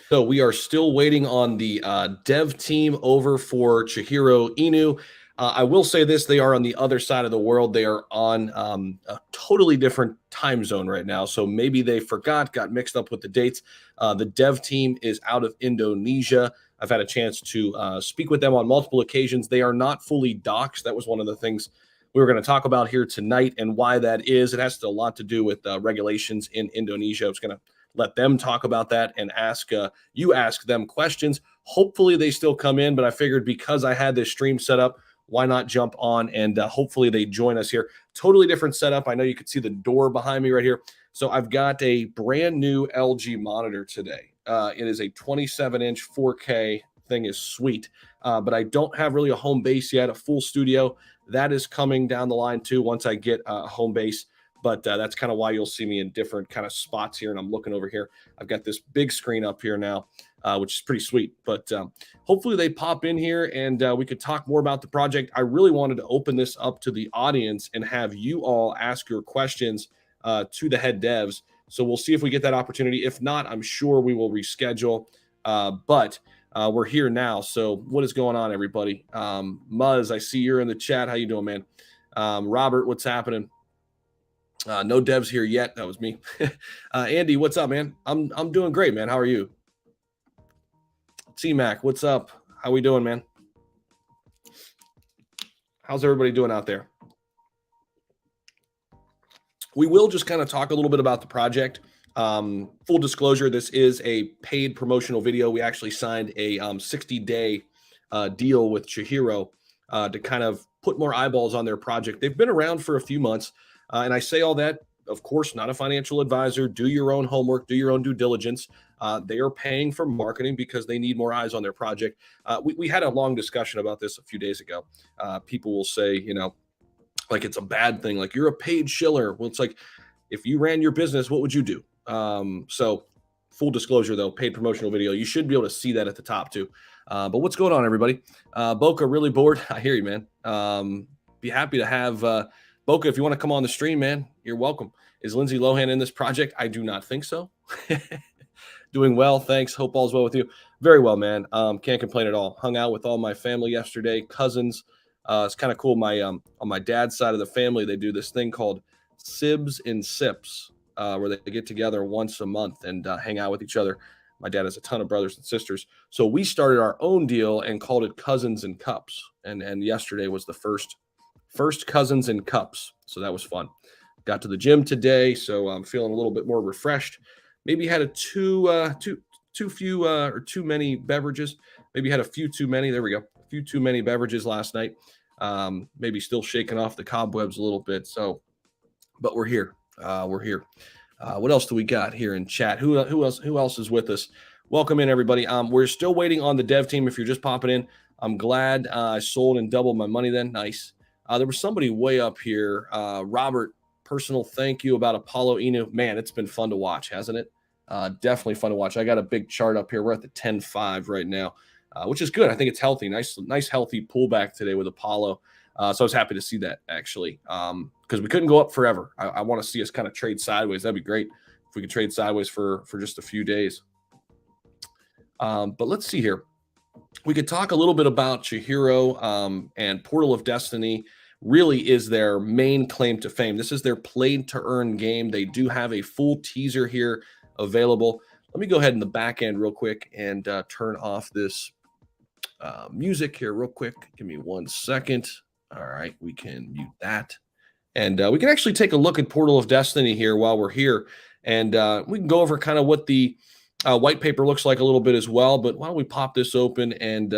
So we are still waiting on the dev team over for Chihiro Inu. I will say this, they are on the other side of the world. They are on a totally different time zone right now. So maybe they got mixed up with the dates. The dev team is out of Indonesia. I've had a chance to speak with them on multiple occasions. They are not fully doxxed. That was one of the things we were going to talk about here tonight and why that is. It has a lot to do with regulations in Indonesia. I was going to let them talk about that and ask them questions. Hopefully they still come in, but I figured because I had this stream set up, why not jump on and hopefully they join us here. Totally different setup. I know you can see the door behind me right here. So I've got a brand new LG monitor today. It is a 27-inch 4K. Thing is sweet, but I don't have really a home base yet, a full studio. That is coming down the line too once I get a home base. But that's kind of why you'll see me in different kind of spots here. And I'm looking over here. I've got this big screen up here now, which is pretty sweet. But hopefully they pop in here and we could talk more about the project. I really wanted to open this up to the audience and have you all ask your questions to the head devs. So we'll see if we get that opportunity. If not, I'm sure we will reschedule. But we're here now. So what is going on, everybody? Muzz, I see you're in the chat. How you doing, man? Robert, what's happening? No devs here yet. That was me. Andy, what's up, man? I'm doing great, man. How are you? T-Mac, what's up? How we doing, man? How's everybody doing out there? We will just kind of talk a little bit about the project. Full disclosure, this is a paid promotional video. We actually signed a 60-day deal with Chihiro to kind of put more eyeballs on their project. They've been around for a few months. And I say all that, of course, not a financial advisor. Do your own homework, do your own due diligence. They are paying for marketing because they need more eyes on their project. We had a long discussion about this a few days ago. People will say, you know, like it's a bad thing. Like you're a paid shiller. Well, it's like, if you ran your business, what would you do? So full disclosure though, paid promotional video, you should be able to see that at the top too. But what's going on, everybody? Boca, really bored? I hear you, man. Be happy to have Boca, if you want to come on the stream, man, you're welcome. Is Lindsay Lohan in this project? I do not think so. Doing well, thanks. Hope all's well with you. Very well, man. Can't complain at all. Hung out with all my family yesterday, cousins. It's kind of cool. On my dad's side of the family, they do this thing called Sibs and Sips, where they get together once a month and hang out with each other. My dad has a ton of brothers and sisters. So we started our own deal and called it Cousins and Cups. And yesterday was the first Cousins and Cups. So that was fun. Got to the gym today, so I'm feeling a little bit more refreshed. Maybe had too many beverages. Maybe had a few too many. There we go. A few too many beverages last night. Maybe still shaking off the cobwebs a little bit. So, but we're here. What else do we got here in chat? Who else is with us? Welcome in, everybody. We're still waiting on the dev team. If you're just popping in, I'm glad I sold and doubled my money then. Nice. There was somebody way up here. Robert, personal thank you about Apollo Inu. Man, it's been fun to watch, hasn't it? Definitely fun to watch. I got a big chart up here. We're at the 10.5 right now, which is good. I think it's healthy. Nice healthy pullback today with Apollo. So I was happy to see that, actually, because we couldn't go up forever. I want to see us kind of trade sideways. That'd be great if we could trade sideways for just a few days. But let's see here. We could talk a little bit about Chihiro and Portal of Destiny. Really is their main claim to fame. This is their play-to-earn game. They do have a full teaser here available. Let me go ahead in the back end real quick and turn off this music here real quick. Give me 1 second. All right, we can mute that. And we can actually take a look at Portal of Destiny here while we're here. And we can go over kind of what the white paper looks like a little bit as well. But why don't we pop this open and...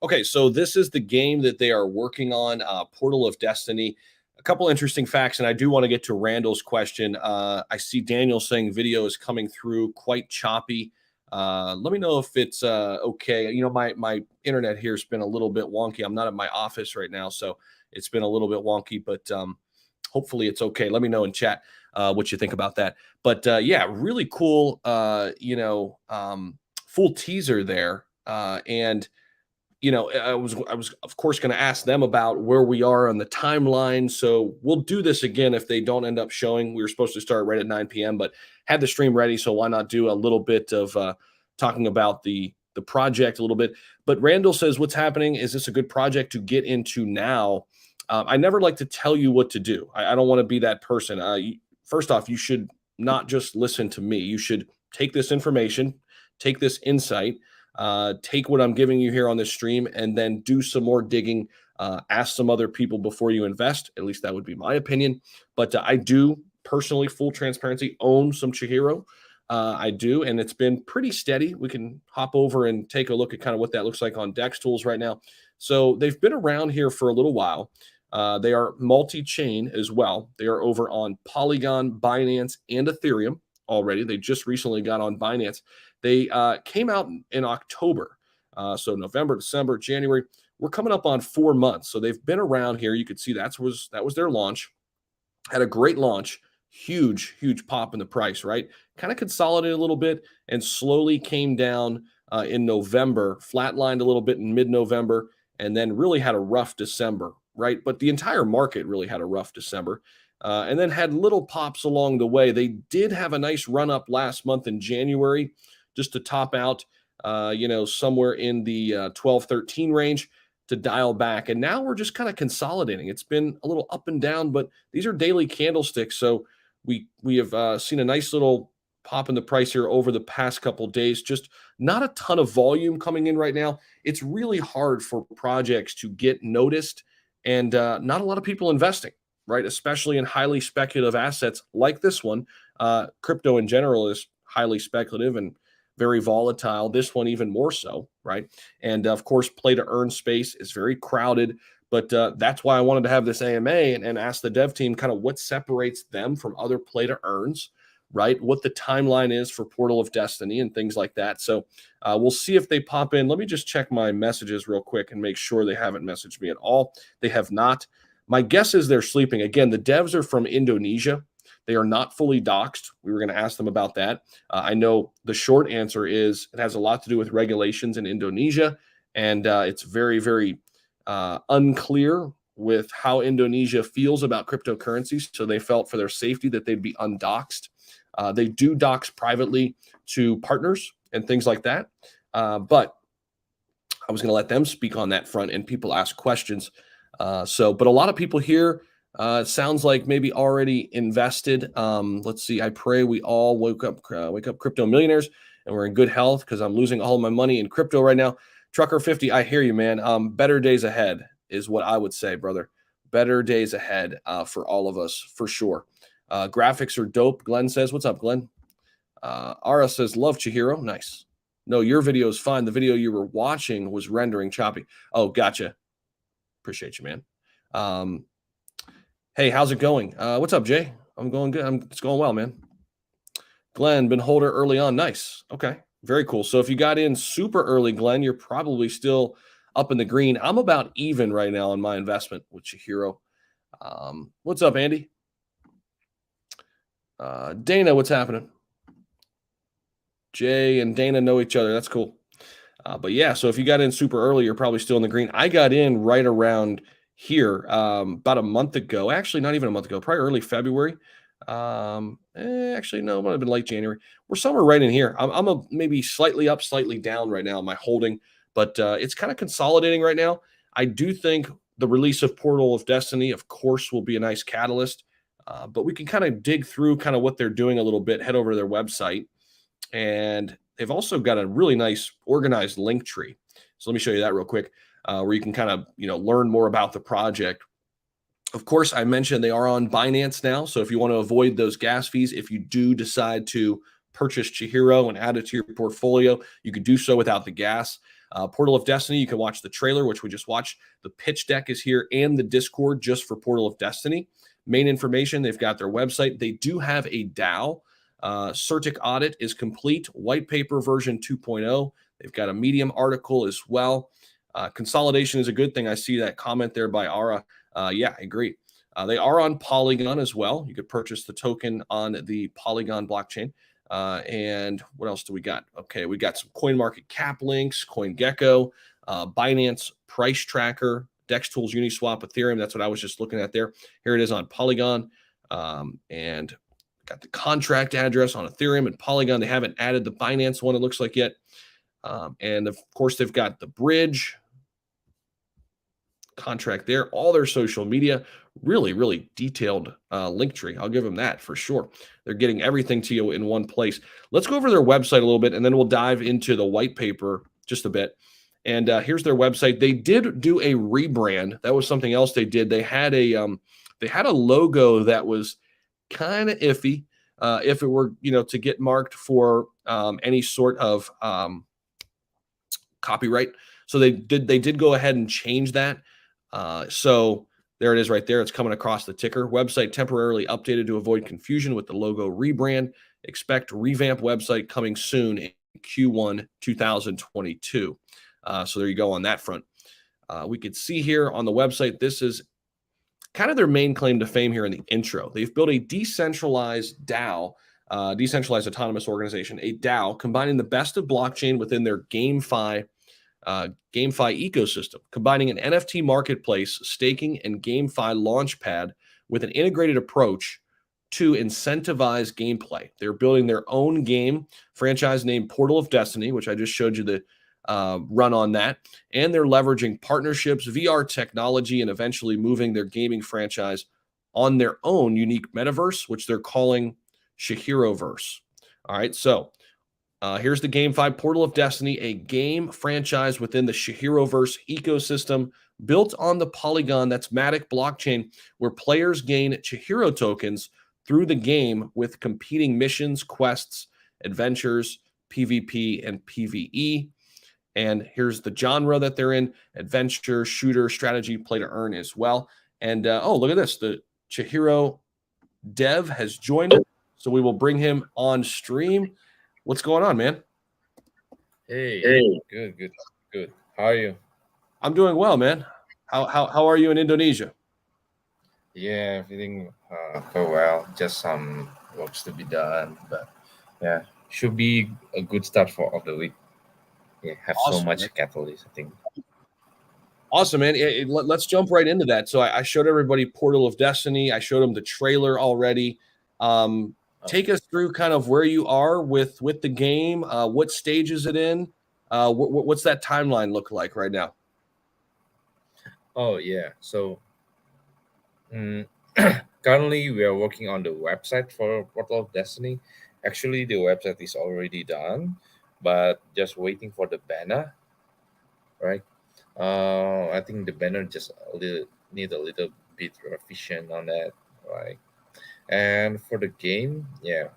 Okay, so this is the game that they are working on, Portal of Destiny. A couple interesting facts, and I do want to get to Randall's question. I see Daniel saying video is coming through quite choppy. Let me know if it's okay. You know, my internet here has been a little bit wonky. I'm not at my office right now, so it's been a little bit wonky, but hopefully it's okay. Let me know in chat what you think about that. But yeah, really cool. Full teaser there, and I was of course going to ask them about where we are on the timeline. So we'll do this again if they don't end up showing. We were supposed to start right at 9 p.m., but had the stream ready. So why not do a little bit of talking about the project a little bit? But Randall says, "What's happening? Is this a good project to get into now?" I never like to tell you what to do. I don't want to be that person. First off, you should not just listen to me. You should take this information, take this insight, take what I'm giving you here on this stream, and then do some more digging. Ask some other people before you invest. At least that would be my opinion. But I do personally, full transparency, own some Chihiro. I do, and it's been pretty steady. We can hop over and take a look at kind of what that looks like on Dex Tools right now. So they've been around here for a little while. They are multi-chain as well. They are over on Polygon, Binance, and Ethereum already. They just recently got on Binance. They came out in October. So November, December, January. We're coming up on 4 months. So they've been around here. You could see that was their launch. Had a great launch. Huge, huge pop in the price, right? Kind of consolidated a little bit and slowly came down in November, flatlined a little bit in mid-November, and then really had a rough December, right? But the entire market really had a rough December. And then had little pops along the way. They did have a nice run up last month in January, just to top out, somewhere in the 12, 13 range to dial back. And now we're just kind of consolidating. It's been a little up and down, but these are daily candlesticks. So we have seen a nice little pop in the price here over the past couple days. Just not a ton of volume coming in right now. It's really hard for projects to get noticed and not a lot of people investing, right? Especially in highly speculative assets like this one. Crypto in general is highly speculative and very volatile. This one even more so, right? And of course, play to earn space is very crowded. But that's why I wanted to have this AMA and ask the dev team kind of what separates them from other play to earns, right? What the timeline is for Portal of Destiny and things like that. So we'll see if they pop in. Let me just check my messages real quick and make sure they haven't messaged me at all. They have not. My guess is they're sleeping. Again, the devs are from Indonesia. They are not fully doxed. We were going to ask them about that. I know the short answer is it has a lot to do with regulations in Indonesia, and it's very, very unclear with how Indonesia feels about cryptocurrencies. So they felt for their safety that they'd be undoxed. They do dox privately to partners and things like that. But I was going to let them speak on that front and people ask questions. But a lot of people here, it sounds like maybe already invested. Let's see. I pray we all wake up crypto millionaires and we're in good health because I'm losing all of my money in crypto right now. Trucker 50, I hear you, man. Better days ahead is what I would say, brother. Better days ahead for all of us, for sure. Graphics are dope. Glenn says, what's up, Glenn? Ara says, love Chihiro. Nice. No, your video is fine. The video you were watching was rendering choppy. Oh, gotcha. Appreciate you, man. Hey, how's it going? What's up, Jay? I'm going good. It's going well, man. Glenn, been holder early on. Nice. Okay. Very cool. So if you got in super early, Glenn, you're probably still up in the green. I'm about even right now on my investment with Chihiro. What's up, Andy? Dana, what's happening? Jay and Dana know each other. That's cool. But yeah, so if you got in super early, you're probably still in the green. I got in right around here about a month ago. Actually, not even a month ago, probably early February. Actually, no, it might have been late January. We're somewhere right in here. I'm maybe slightly up, slightly down right now in my holding, but it's kind of consolidating right now. I do think the release of Portal of Destiny, of course, will be a nice catalyst. But we can kind of dig through kind of what they're doing a little bit, head over to their website. And they've also got a really nice organized link tree. So let me show you that real quick, where you can kind of learn more about the project. Of course, I mentioned they are on Binance now. So if you want to avoid those gas fees, if you do decide to purchase Chihiro and add it to your portfolio, you could do so without the gas. Portal of Destiny, you can watch the trailer, which we just watched. The pitch deck is here and the Discord just for Portal of Destiny. Main information, they've got their website. They do have a DAO. CERTIC audit is complete. White paper version 2.0. They've got a Medium article as well. Consolidation is a good thing. I see that comment there by Ara. Yeah, I agree. They are on Polygon as well. You could purchase the token on the Polygon blockchain. And what else do we got? Okay, we got some CoinMarketCap links, CoinGecko, Binance Price Tracker, DEX Tools, Uniswap, Ethereum. That's what I was just looking at there. Here it is on Polygon. And got the contract address on Ethereum and Polygon. They haven't added the Binance one, it looks like, yet. And of course, they've got the bridge contract there, all their social media, really, really detailed link tree. I'll give them that for sure. They're getting everything to you in one place. Let's go over their website a little bit, and then we'll dive into the white paper just a bit. And here's their website. They did do a rebrand. That was something else they did. They had a logo that was kind of iffy. If it were, to get marked for any sort of copyright. So they did go ahead and change that. So there it is right there. It's coming across the ticker. Website temporarily updated to avoid confusion with the logo rebrand. Expect revamp website coming soon in Q1 2022. So there you go on that front. We could see here on the website, this is kind of their main claim to fame here in the intro. They've built a decentralized DAO, decentralized autonomous organization, a DAO, combining the best of blockchain within their GameFi ecosystem, combining an NFT marketplace, staking, and GameFi launchpad with an integrated approach to incentivize gameplay. They're building their own game franchise named Portal of Destiny, which I just showed you the run on that. And they're leveraging partnerships, VR technology, and eventually moving their gaming franchise on their own unique metaverse, which they're calling Chihiroverse. All right, so here's the GameFi Portal of Destiny, a game franchise within the Chihiroverse ecosystem built on the Polygon, that's Matic blockchain, where players gain Chihiro tokens through the game with competing missions, quests, adventures, PvP, and PvE. And here's the genre that they're in: adventure, shooter, strategy, play to earn as well. And oh, look at this. The Chihiro dev has joined us, so we will bring him on stream. What's going on, man? Hey, good. How are you? I'm doing well, man. How are you in Indonesia? Yeah, everything go well. Just some works to be done, but yeah, should be a good start for of the week. Yeah, have so Awesome, man. much catalyst. I think. Awesome, man. Let's jump right into that. So I showed everybody Portal of Destiny. I showed them the trailer already. Take us through kind of where you are with the game. What stage is it in? What's that timeline look like right now? Oh yeah, so mm, currently we are working on the website for Portal of Destiny. Actually, the website is already done, but just waiting for the banner, right? I think the banner just need a little bit revision on that, right? And for the game, yeah,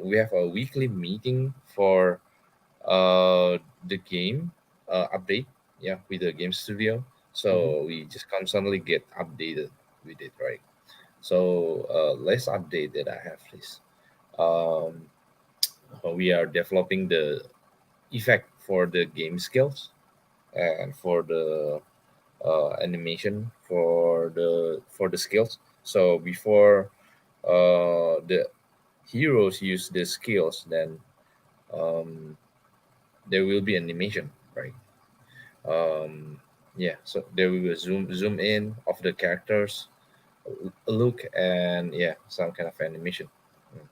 we have a weekly meeting for the game update, yeah, with the game studio. So we just constantly get updated with it, right? So let's update that I have, please. Um, we are developing the effect for the game skills and for the animation for the skills. So before the heroes use the skills, then um, there will be animation, right? Um, yeah, so there we will zoom in of the characters, a look, and yeah, some kind of animation. Mm.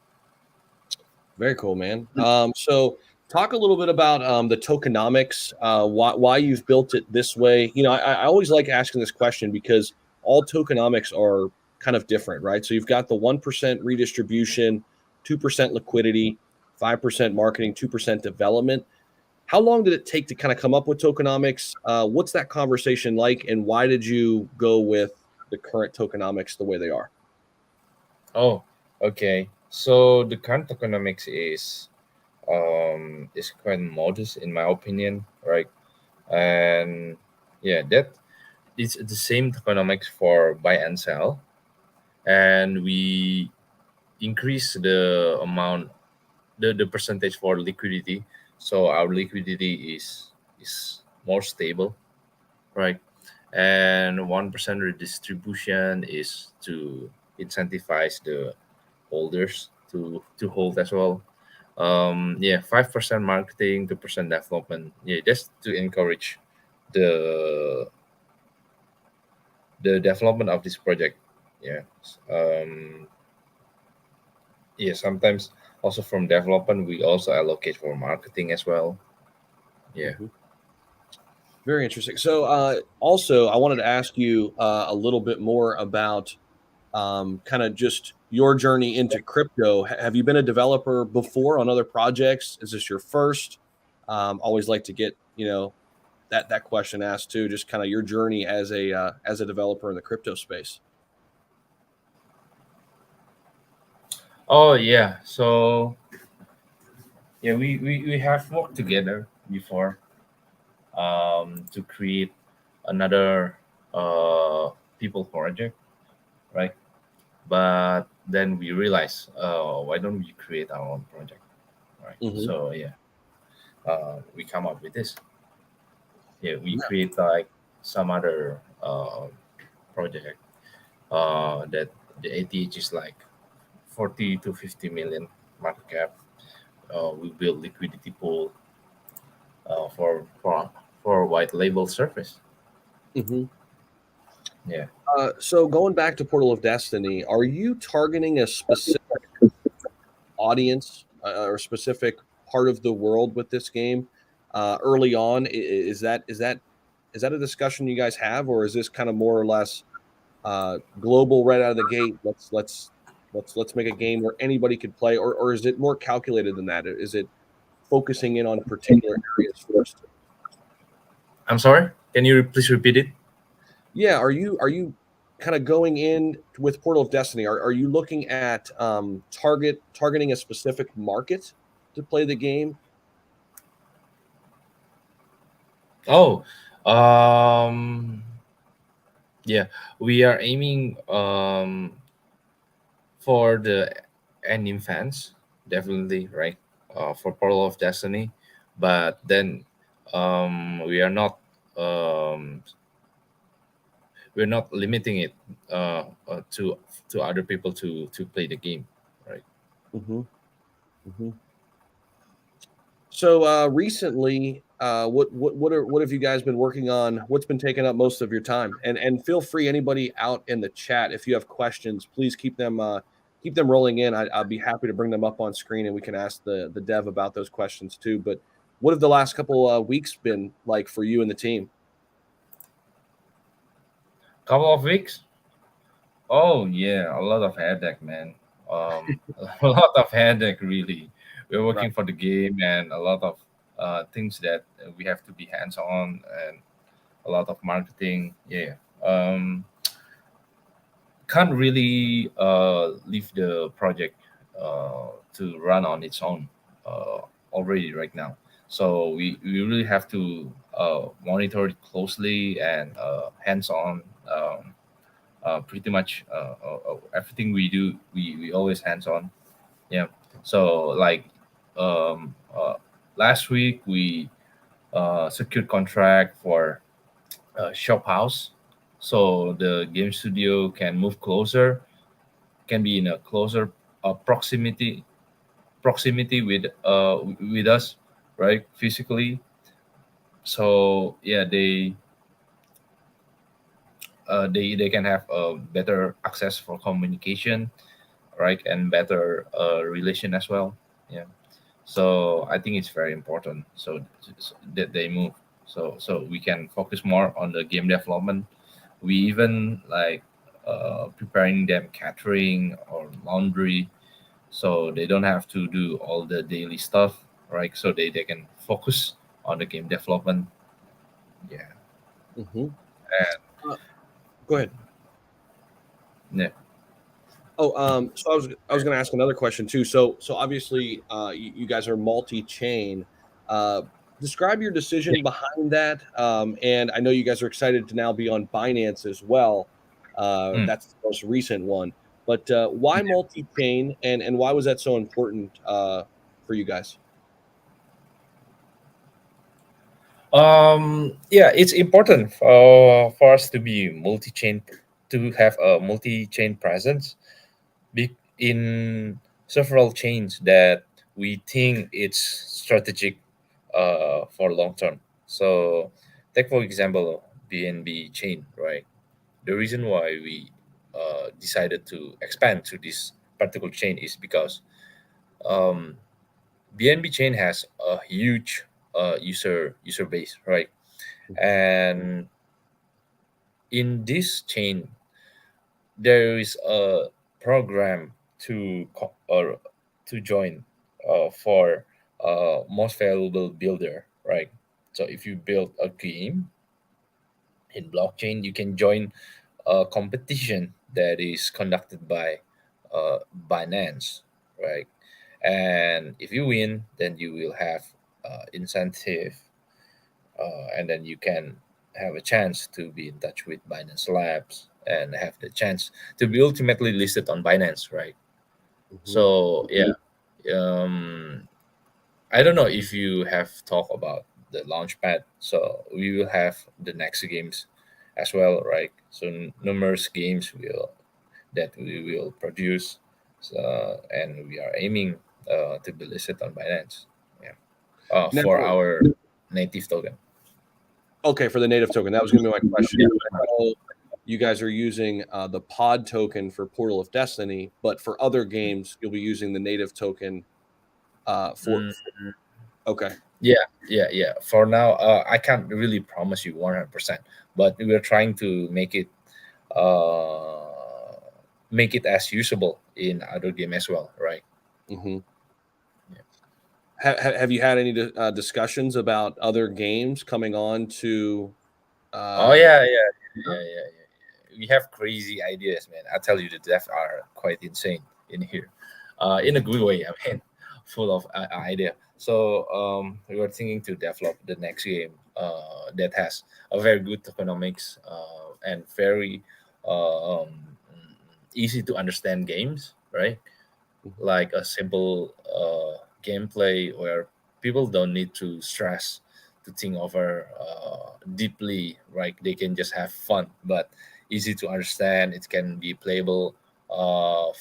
Very cool, man. So talk a little bit about the tokenomics, why you've built it this way. I always like asking this question because all tokenomics are kind of different, right? So you've got the 1% redistribution, 2% liquidity, 5% marketing, 2% development. How long did it take to kind of come up with tokenomics? What's that conversation like, and why did you go with the current tokenomics the way they are? Oh, okay. So the current tokenomics is quite modest in my opinion, right? And yeah, that it's the same tokenomics for buy and sell, and we increase the amount, the percentage for liquidity, so our liquidity is more stable, right? And 1% redistribution is to incentivize the holders to hold as well. Yeah, 5% marketing, 2% development. Yeah, just to encourage the the development of this project. Yeah. um yeah, sometimes also from development we also allocate for marketing as well. Yeah. Mhm. Very interesting. So, also, I wanted to ask you a little bit more about kind of just your journey into crypto. Have you been a developer before on other projects? Is this your first? Always like to get that question asked too. Just kind of your journey as a developer in the crypto space. Oh yeah, so yeah, we have worked together before, to create another people project, right? But then we realized, why don't we create our own project, right? Hmm. So yeah, we come up with this. Yeah, we Yeah. create like some other project that the ATH is like 40 to 50 million market cap. We build liquidity pool for white label service. Hmm. Yeah. So going back to Portal of Destiny, are you targeting a specific audience or a specific part of the world with this game early on? Is that a discussion you guys have, or is this kind of more or less global right out of the gate? Let's make a game where anybody could play, or is it more calculated than that? Is it focusing in on particular areas first? I'm sorry. Can you please repeat it? Yeah, are you kind of going in with Portal of Destiny? Are you looking at targeting a specific market to play the game? Oh, um, yeah. We are aiming for the anime fans, definitely, right? For Portal of Destiny, but then we are not um, we're not limiting it to other people to play the game, right? Hmm. Hmm. So recently, what have you guys been working on? What's been taking up most of your time? And feel free, anybody out in the chat, if you have questions, please keep them rolling in. I'll be happy to bring them up on screen, and we can ask the dev about those questions too. But what have the last couple weeks been like for you and the team? Couple of weeks. Oh yeah, a lot of headache, man. A lot of headache, really. We're Right. working for the game and a lot of things that we have to be hands on, and a lot of marketing. Yeah. Can't really leave the project to run on its own already right now. So we really have to monitor it closely and hands on. Pretty much everything we do, we always hands on. Yeah. So like last week we secured contract for shop house, so the game studio can move closer, can be in a closer proximity proximity with us, right, physically. So yeah, they can have a better access for communication, right, and better relation as well. Yeah. So I think it's very important so that they move, so we can focus more on the game development. We even like preparing them catering or laundry, so they don't have to do all the daily stuff, right? So they can focus on the game development. Yeah. Mm-hmm. And Go ahead. yeah. Oh, so I was going to ask another question too. So obviously, you guys are multi-chain. Uh, Describe your decision behind that. And I know you guys are excited to now be on Binance as well. Mm. That's the most recent one. But why multi-chain, and why was that so important for you guys? Yeah, it's important for us to be multi-chain, to have a multi-chain presence in several chains that we think it's strategic for long term. So, take for example BNB chain, right? The reason why we decided to expand to this particular chain is because um, BNB chain has a huge user base, right? And in this chain, there is a program to join for most valuable builder, right? So if you build a game in blockchain, you can join a competition that is conducted by uh, Binance, right? And if you win, then you will have incentive, and then you can have a chance to be in touch with Binance Labs and have the chance to be ultimately listed on Binance, right? Hmm. So yeah, um, I don't know if you have talked about the launchpad. So we will have the next games as well, right? So numerous games will that we will produce, and we are aiming to be listed on Binance. Yeah, Now, for our native token. okay, for the native token, that was going to be my question. I know you guys are using the pod token for Portal of Destiny, but for other games, you'll be using the native token for. Mm, Okay. yeah, yeah. For now, I can't really promise you 100%, but we're trying to uh, make it as usable in other game as well, right? Hmm. Yeah. Have you had any discussions about other games coming on to? Oh Uh, yeah, yeah. We have crazy ideas, man. I tell you, the devs are quite insane in here, in a Mhm. good way. I mean, full of idea. So we were thinking to develop the next game that has a very good tokenomics and very uh, um, easy to understand games, right? Mhm. Like a simple gameplay where people don't need to stress to think over deeply, right? They can just have fun, but easy to understand. It can be playable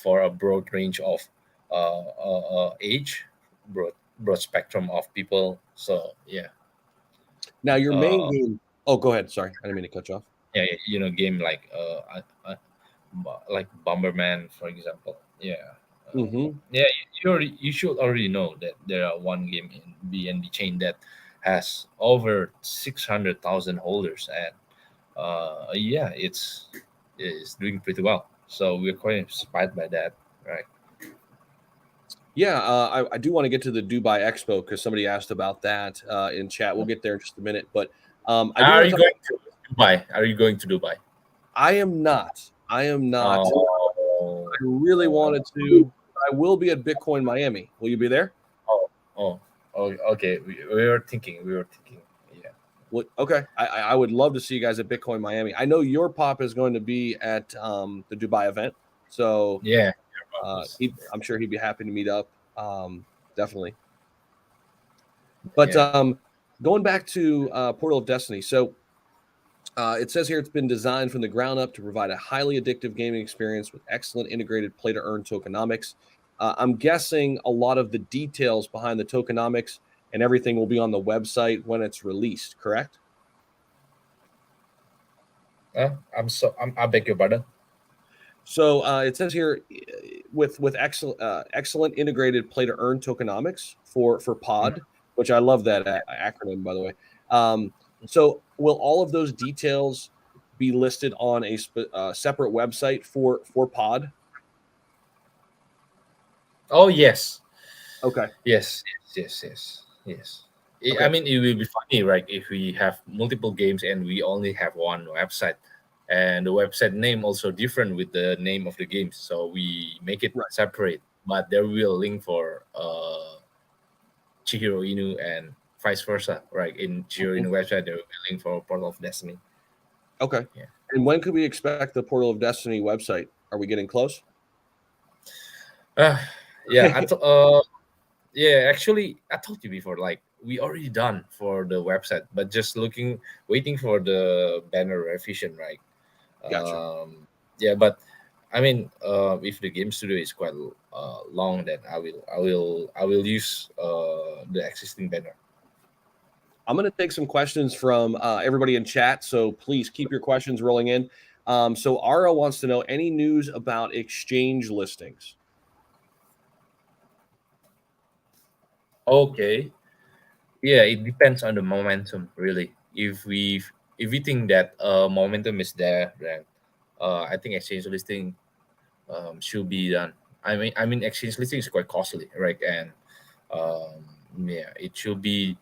for a broad range of age, broad spectrum of people. So yeah, Now, your main uh, game. Oh, go ahead. Sorry, I didn't mean to cut you off. yeah, game like like Bomberman, for example. Yeah, Hmm. yeah. You should already know that there are one game in BNB chain that has over 600,000 holders, and yeah, it's doing pretty well. So we're quite inspired by that, right? Yeah, I do want to get to the Dubai Expo because somebody asked about that in chat. We'll get there in just a minute, but I do Are want you to talk. going to Dubai? Are you going to Dubai? I am not. I am not. Oh, I really wanted to. I will be at Bitcoin Miami. Will you be there? oh, oh, oh. Okay, we were thinking. We were thinking. Yeah. What? Okay. I would love to see you guys at Bitcoin Miami. I know your pop is going to be at the Dubai event, so Yeah. Your purpose. I'm sure he'd be happy to meet up. Definitely. But Yeah. going back to Portal of Destiny, so it says here it's been designed from the ground up to provide a highly addictive gaming experience with excellent integrated play to earn tokenomics. I'm guessing a lot of the details behind the tokenomics and everything will be on the website when it's released, correct? I beg your pardon. So it says here with excellent integrated play to earn tokenomics for Pod, which I love that acronym, by the way. So will all of those details be listed on a separate website for Pod? Oh yes, Okay. yes. I Okay. mean, it will be funny, right? If we have multiple games and we only have one website, and the website name also different with the name of the games, so we make it Right. separate. But there will link for Chihiro Inu and vice versa, right? In Chihiro Mhm. Inu website, there will be link for Portal of Destiny. Okay. Yeah. And when could we expect the Portal of Destiny website? Are we getting close? Uh, yeah. Yeah. Actually, I told you before. Like we already done for the website, but just waiting for the banner revision, right? Gotcha. Yeah, but I mean, if the game studio is quite long, then I will use the existing banner. I'm going to take some questions from everybody in chat. So please keep your questions rolling in. So Ara wants to know any news about exchange listings. Okay. Yeah, it depends on the momentum, really. If we think that momentum is there, then I think exchange listing should be done. I mean, exchange listing is quite costly, right? And um, yeah, it should be.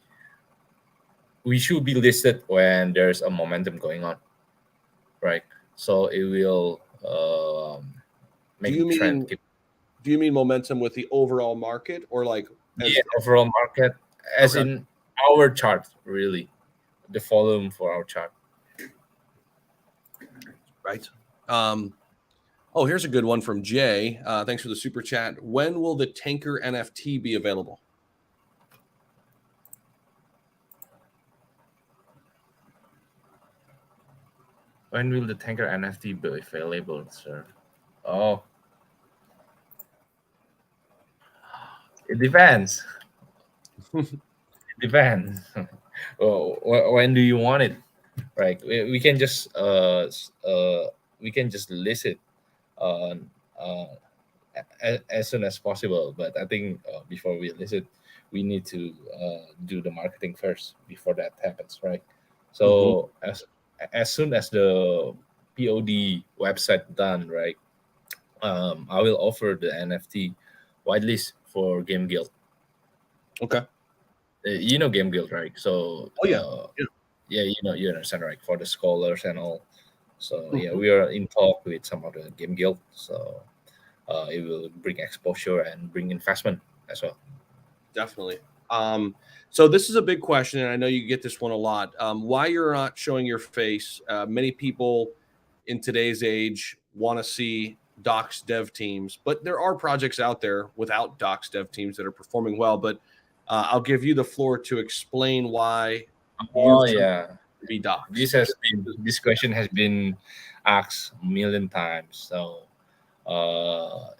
We should be listed when there's a momentum going on, right? So it will Do make you the trend mean keep. do you mean momentum with the overall market or like Yeah, as overall market, as okay, in our chart, really, the volume for our chart. right? Um, oh, here's a good one from Jay. Thanks for the super chat. When will the tanker NFT be available? When will the tanker NFT be available, sir? Oh, it depends. It depends. Oh, when do you want it? Right. We can just we can just list it uh, uh, as soon as possible. But I think before we list it, we need to do the marketing first before that happens, right? Mhm. So as soon as the POD website done, right, I will offer the NFT whitelist for Game Guild. Okay. You know Game Guild, right? So Oh yeah. Yeah. yeah, you understand, right? For the scholars and all. So yeah, Mhm. we are in talk with some of the Game Guild. So it will bring exposure and bring investment as well. Definitely. So this is a big question, and I know you get this one a lot. Why you're not showing your face? Many people in today's age want to see docs dev teams, but there are projects out there without docs dev teams that are performing well. But I'll give you the floor to explain why you've Oh chosen yeah, to be docs. this question has been asked a million times. So uh,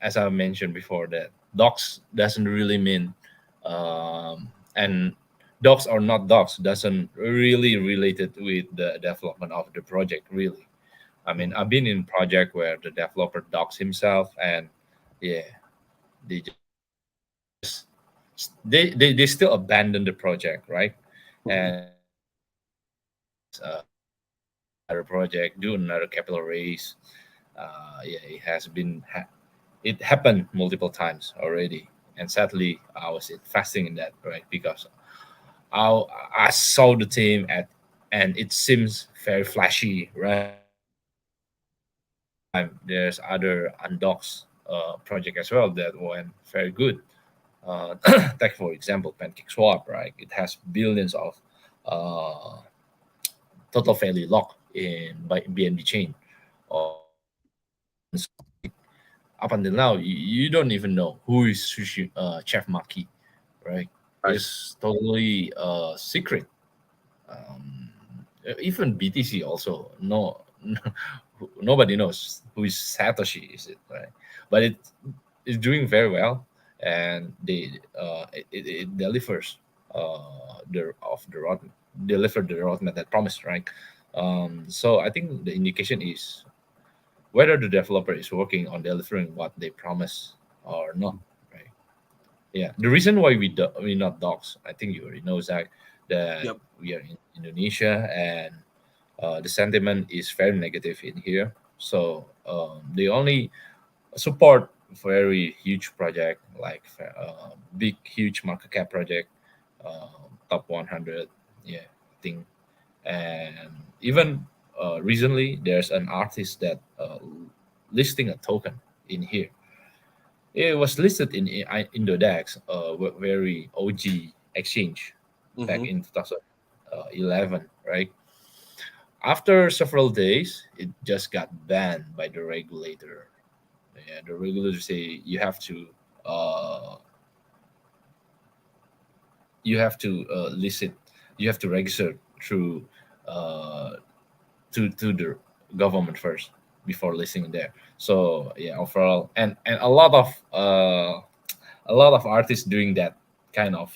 as I mentioned before, that docs doesn't really mean and docs or not docs doesn't really related with the development of the project, really. I mean, Mhm. I've been in project where the developer docs himself, and yeah, they just they still abandon the project, right? Mhm. And do another project, do another capital raise. Yeah, it happened multiple times already, and sadly, I was investing in that, right? Because I I saw the team and it seems very flashy, right? At the same time, there's other undocs project as well that went very good. Take for example, Pancake Swap, right? It has billions of uh, total value locked in by BNB chain, or up until now, you don't even know who is Chef Maki, right? Right. It's totally secret. Even BTC also nobody knows who is Satoshi, is it, right? But is doing very well, and it delivers the of the road delivered the roadmap that promised, right? So I think the indication is whether the developer is working on delivering what they promise or not, right? Yeah, the reason why we not docs, I think you already know, Zach, that Yep. we are in Indonesia, and the sentiment is very negative in here. So they only support very huge project like big huge market cap project, top 100, yeah, thing. And even recently there's an artist that listing a token in here. It was listed in Indodex, very OG exchange back Hmm. in 2011, right? After several days, it just got banned by the regulator. Yeah, the regulators say uh, list it, you have to register through uh, to the government first before listing there. So yeah, overall, and a lot of artists doing that kind of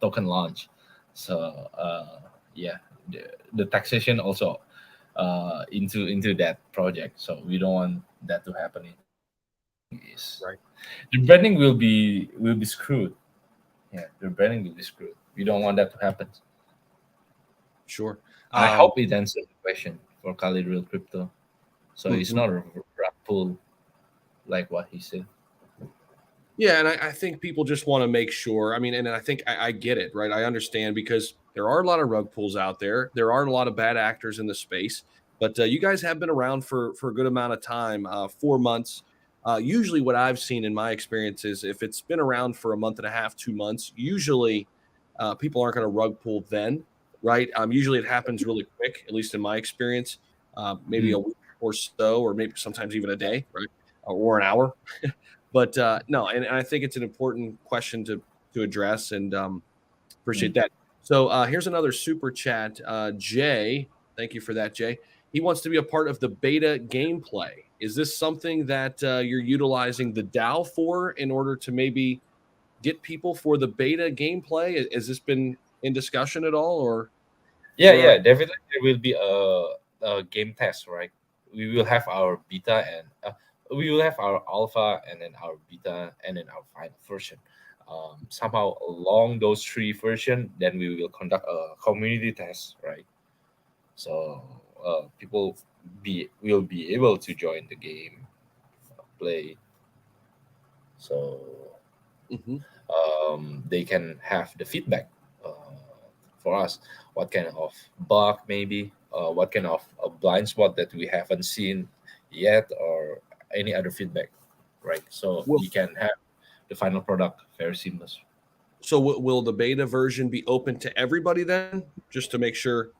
token launch. So yeah, the taxation also into that project. So we don't want that to happen. The branding is Right. the branding will be screwed. Yeah, the branding will be screwed. We don't want that to happen. Sure. I hope it answers the question for Khalid Real Crypto. So it's Mhm. not a rug pull like what he said. Yeah, and I think people just want to make sure. I mean, and I think I get it, right? I understand because there are a lot of rug pulls out there. There are a lot of bad actors in the space, but you guys have been around for a good amount of time, 4 months. Usually, what I've seen in my experience is if it's been around for a month and a half, 2 months, usually people aren't going to rug pull then, right? Usually, it happens really quick, at least in my experience, maybe a Mm, week or so, or maybe sometimes even a day, right, or an hour. But no, and I think it's an important question to address, and appreciate mm. that. So here's another super chat. Jay, thank you for that, Jay. He wants to be a part of the beta gameplay. Is this something that you're utilizing the DAO for in order to maybe get people for the beta gameplay? Has this been in discussion at all, or Yeah, where are? yeah, definitely there will be a game test, right? We will have our beta and we will have our alpha and then our beta and then our final version. Somehow along those three versions, then we will conduct a community test, right? So people be will be able to join the game, play. So Mhm. they can have the feedback uh, for us. What kind of bug, maybe? What kind of a blind spot that we haven't seen yet, or any other feedback, right? So Will, we can have the final product very seamless. so will the beta version be open to everybody then, just to make sure?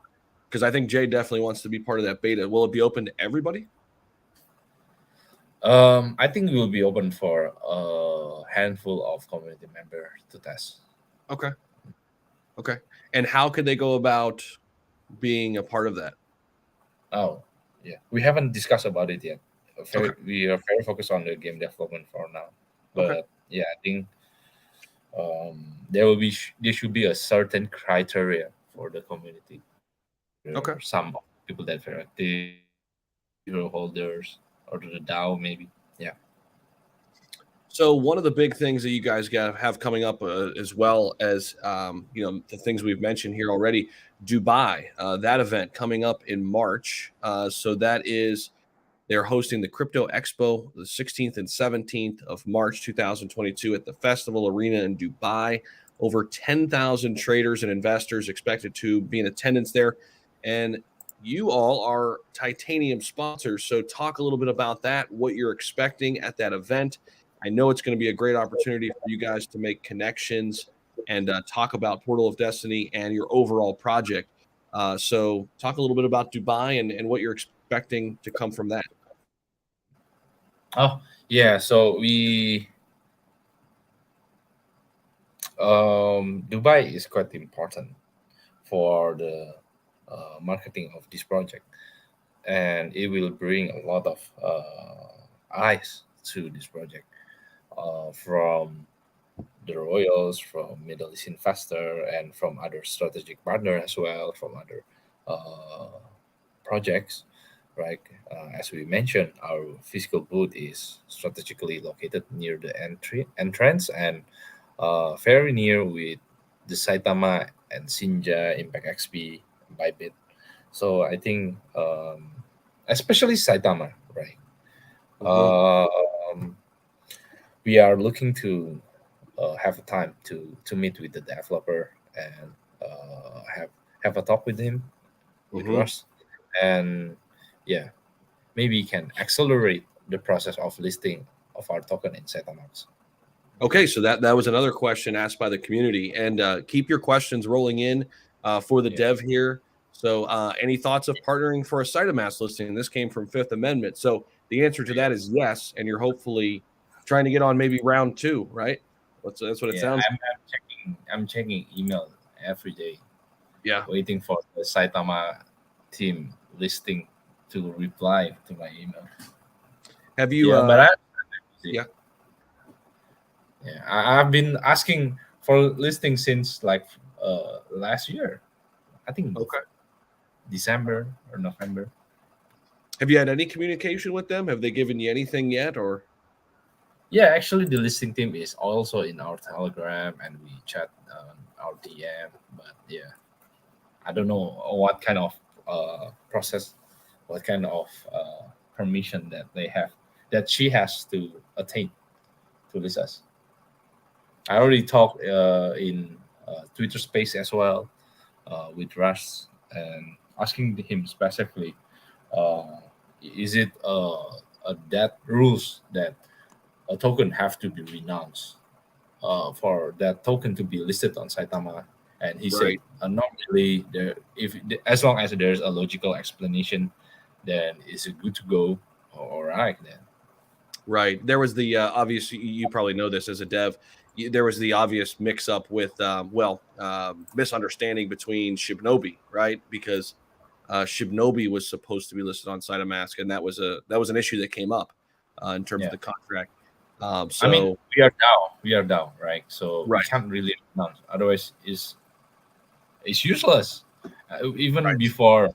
Because I think Jay definitely wants to be part of that beta. Will it be open to everybody? I think we will be open for a handful of community members to test. Okay. Okay. And how could they go about being a part of that? Oh, yeah. We haven't discussed about it yet. Okay. We are very focused on the game development for now. Okay. But yeah, I think there will be there should be a certain criteria for the community. Okay. Some people that are active, hero holders, or to the DAO maybe. Yeah. So one of the big things that you guys got have coming up, as well as the things we've mentioned here already, Dubai, that event coming up in March. So that is they're hosting the Crypto Expo the 16th and 17th of March 2022 at the Festival Arena in Dubai. Over 10,000 traders and investors expected to be in attendance there. And you all are Titanium sponsors. So talk a little bit about that, what you're expecting at that event. I know it's going to be a great opportunity for you guys to make connections and talk about Portal of Destiny and your overall project. So talk a little bit about Dubai and what you're expecting to come from that. Oh, yeah. So we Dubai is quite important for the marketing of this project, and it will bring a lot of eyes to this project. from the Royals, from Middle East Investor, and from other strategic partner as well, from other uh, projects. Right, as we mentioned, our physical booth is strategically located near the entrance and very near with the Saitama and Sinja Impact XP Bybit. So I think, especially Saitama, right? Hmm. Uh, um, we are looking to have a time to meet with the developer and have a talk with him, with Hmm. Russ, and yeah, maybe can accelerate the process of listing of our token in Saitamax. Okay, so that was another question asked by the community, and keep your questions rolling in for the Yeah, dev here. So, any thoughts of partnering for a Cytomass listing? This came from Fifth Amendment. So the answer to that is yes, and you're hopefully trying to get on maybe round two, right? That's what it yeah. sounds. I'm checking email every day, Yeah. waiting for the Saitama team listing to reply to my email. Have you? Yeah, but I see. Yeah. Yeah, I've been asking for listing since like last year. I think Okay. December or November. Have you had any communication with them? Have they given you anything yet? Or Yeah, actually, the listing team is also in our Telegram and we chat on our DM. But yeah, I don't know what kind of process, what kind of permission that they have, that she has to attain to list us. I already talked in Twitter Space as well with Russ and asking him specifically, uh, is it that rules that a token have to be renounced for that token to be listed on Saitama? And he said, right. not really. There, if as long as there's a logical explanation, then it's good to go. All right, then. Right. There was the obvious. You probably know this as a dev. There was the obvious mix-up with, misunderstanding between Shibnobi, right? Because Shibnobi was supposed to be listed on Cytomask, and that was an issue that came up in terms of Yeah. the contract. I mean, So we are down. We are down, right? So we right, can't really announce. Otherwise, it's useless. Even right, before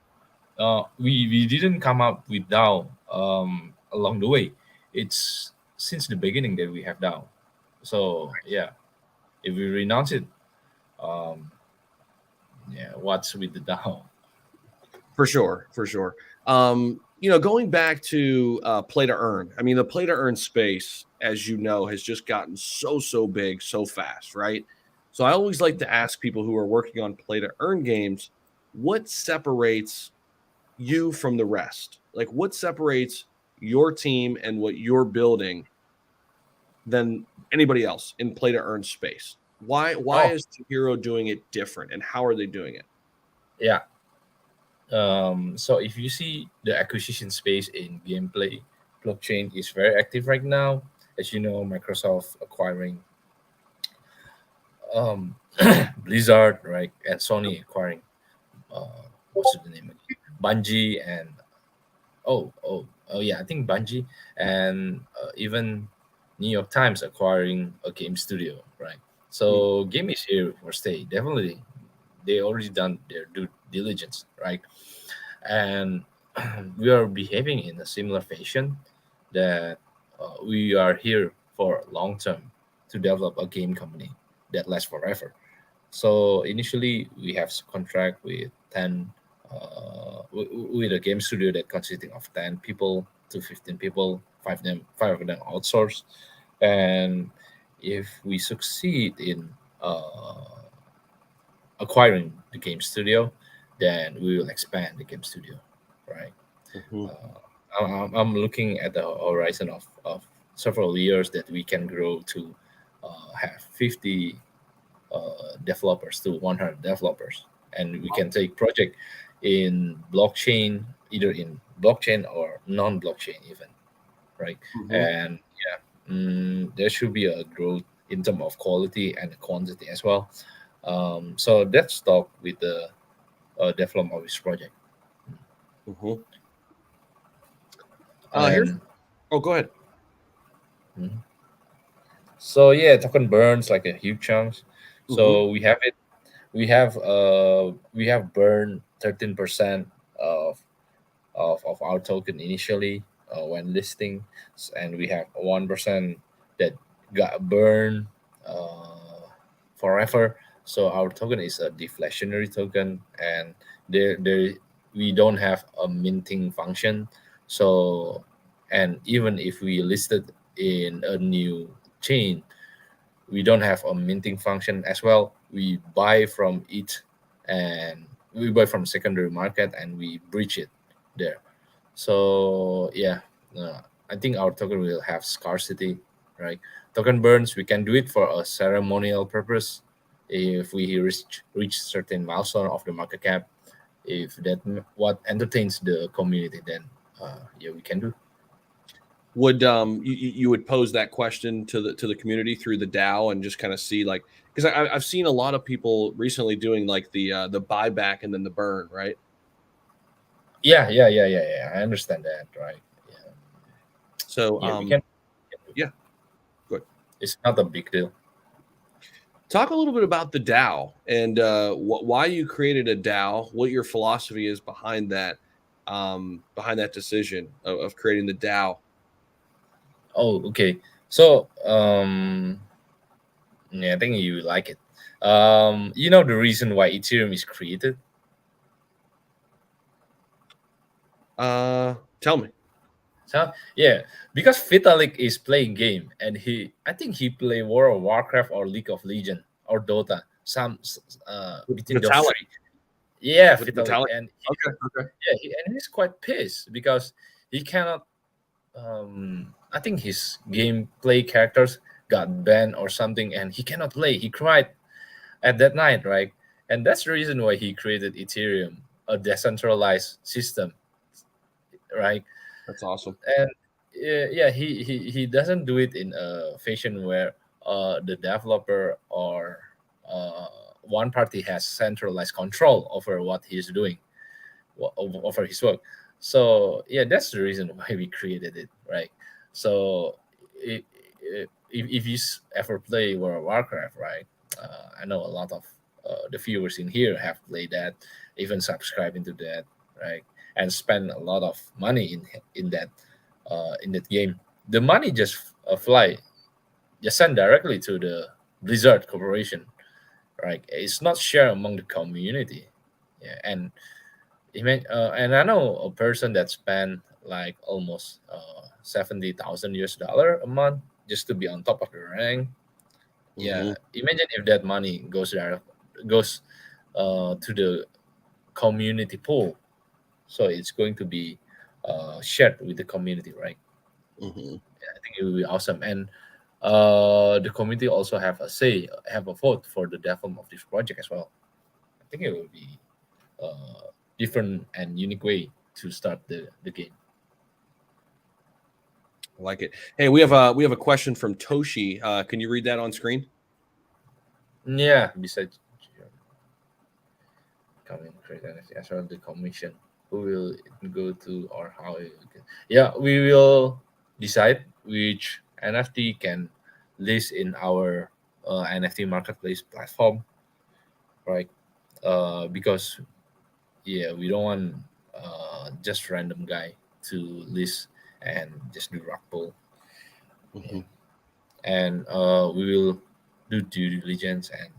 we didn't come up with DAO along the way. It's since the beginning that we have DAO. So yeah, if we renounce it, um, yeah, what's with the DAO? for sure, for sure. Going back to play to earn. I mean, the play to earn space, as you know, has just gotten so big so fast, right? So I always like to ask people who are working on play to earn games, what separates you from the rest? Like, what separates your team and what you're building than anybody else in play to earn space? Why Oh is Chihiro doing it different, and how are they doing it? yeah. So if you see the acquisition space in gameplay, blockchain is very active right now. As you know, Microsoft acquiring um, Blizzard, right, and Sony acquiring what's the name again? Bungie and oh yeah, I think Bungie and even New York Times acquiring a game studio, right? Mm. So game is here for stay. Definitely, they already done their due diligence, right? And we are behaving in a similar fashion that we are here for long term to develop a game company that lasts forever. So initially, we have contract with 10, with a game studio that consisting of 10 people to 15 people, five of them outsourced, and if we succeed in acquiring the game studio, then we will expand the game studio, right? Mhm. Uh, I'm looking at the horizon of several years that we can grow to have 50 developers to 100 developers, and we can take project in blockchain, either in blockchain or non-blockchain even, right? Mhm. And yeah, there should be a growth in terms of quality and quantity as well. So let's talk with the development of this project. Mhm. Here's And Oh, go ahead. mhm. So yeah, token burns like a huge chunks. Hmm. So we have it. We have burned 13% of of our token initially when listing, and we have 1% that got burned forever. So our token is a deflationary token, and there we don't have a minting function. So, and even if we listed in a new chain, we don't have a minting function as well. We buy from it, and we buy from secondary market, and we breach it there. So yeah, I think our token will have scarcity, right? Token burns, we can do it for a ceremonial purpose if we reach certain milestone of the market cap. If what entertains the community, then yeah, we can do. Would you would pose that question to the community through the DAO and just kind of see like, because I've seen a lot of people recently doing like the buyback and then the burn, right? Yeah. I understand that, right? Yeah, So yeah, we can do. yeah, good. It's not a big deal. Talk a little bit about the DAO and why you created a DAO, what your philosophy is behind that decision of creating the DAO. Oh, okay. So yeah, I think you like it. You know the reason why Ethereum is created? Tell me. So yeah, because Vitalik is playing game, and I think he play World of Warcraft or League of Legends or Dota, between those Vitalik. three. Yeah, Vitalik, Vitalik. and Okay. Okay. and he's quite pissed because he cannot. I think his gameplay characters got banned or something, and he cannot play. He cried at that night, right? And that's the reason why he created Ethereum, a decentralized system, right? That's awesome. And yeah, he doesn't do it in a fashion where the developer or uh, one party has centralized control over what he's doing, over his work. So yeah, that's the reason why we created it, right? So i- if you ever play World of Warcraft, right? I know a lot of the viewers in here have played that, even subscribing to that, right? And spend a lot of money in that game. The money just sent directly to the Blizzard Corporation, right? It's not shared among the community. Yeah, and I know a person that spent like almost 70,000 US dollar a month just to be on top of the rank. Yeah, Hmm. imagine if that money goes to the community pool, so it's going to be shared with the community, right? Hmm. I think it will be awesome, and the community also have a vote for the development of this project as well. I think it will be different and unique way to start the game. I like it. Hey, we have a question from Toshi. Can you read that on screen? Yeah, besides coming create NFT as well the commission, who will it go to or how it will yeah, we will decide which NFT can list in our NFT marketplace platform, right? Because yeah, we don't want just random guy to list and just do rug pull. Hmm. Yeah, and we will do due diligence and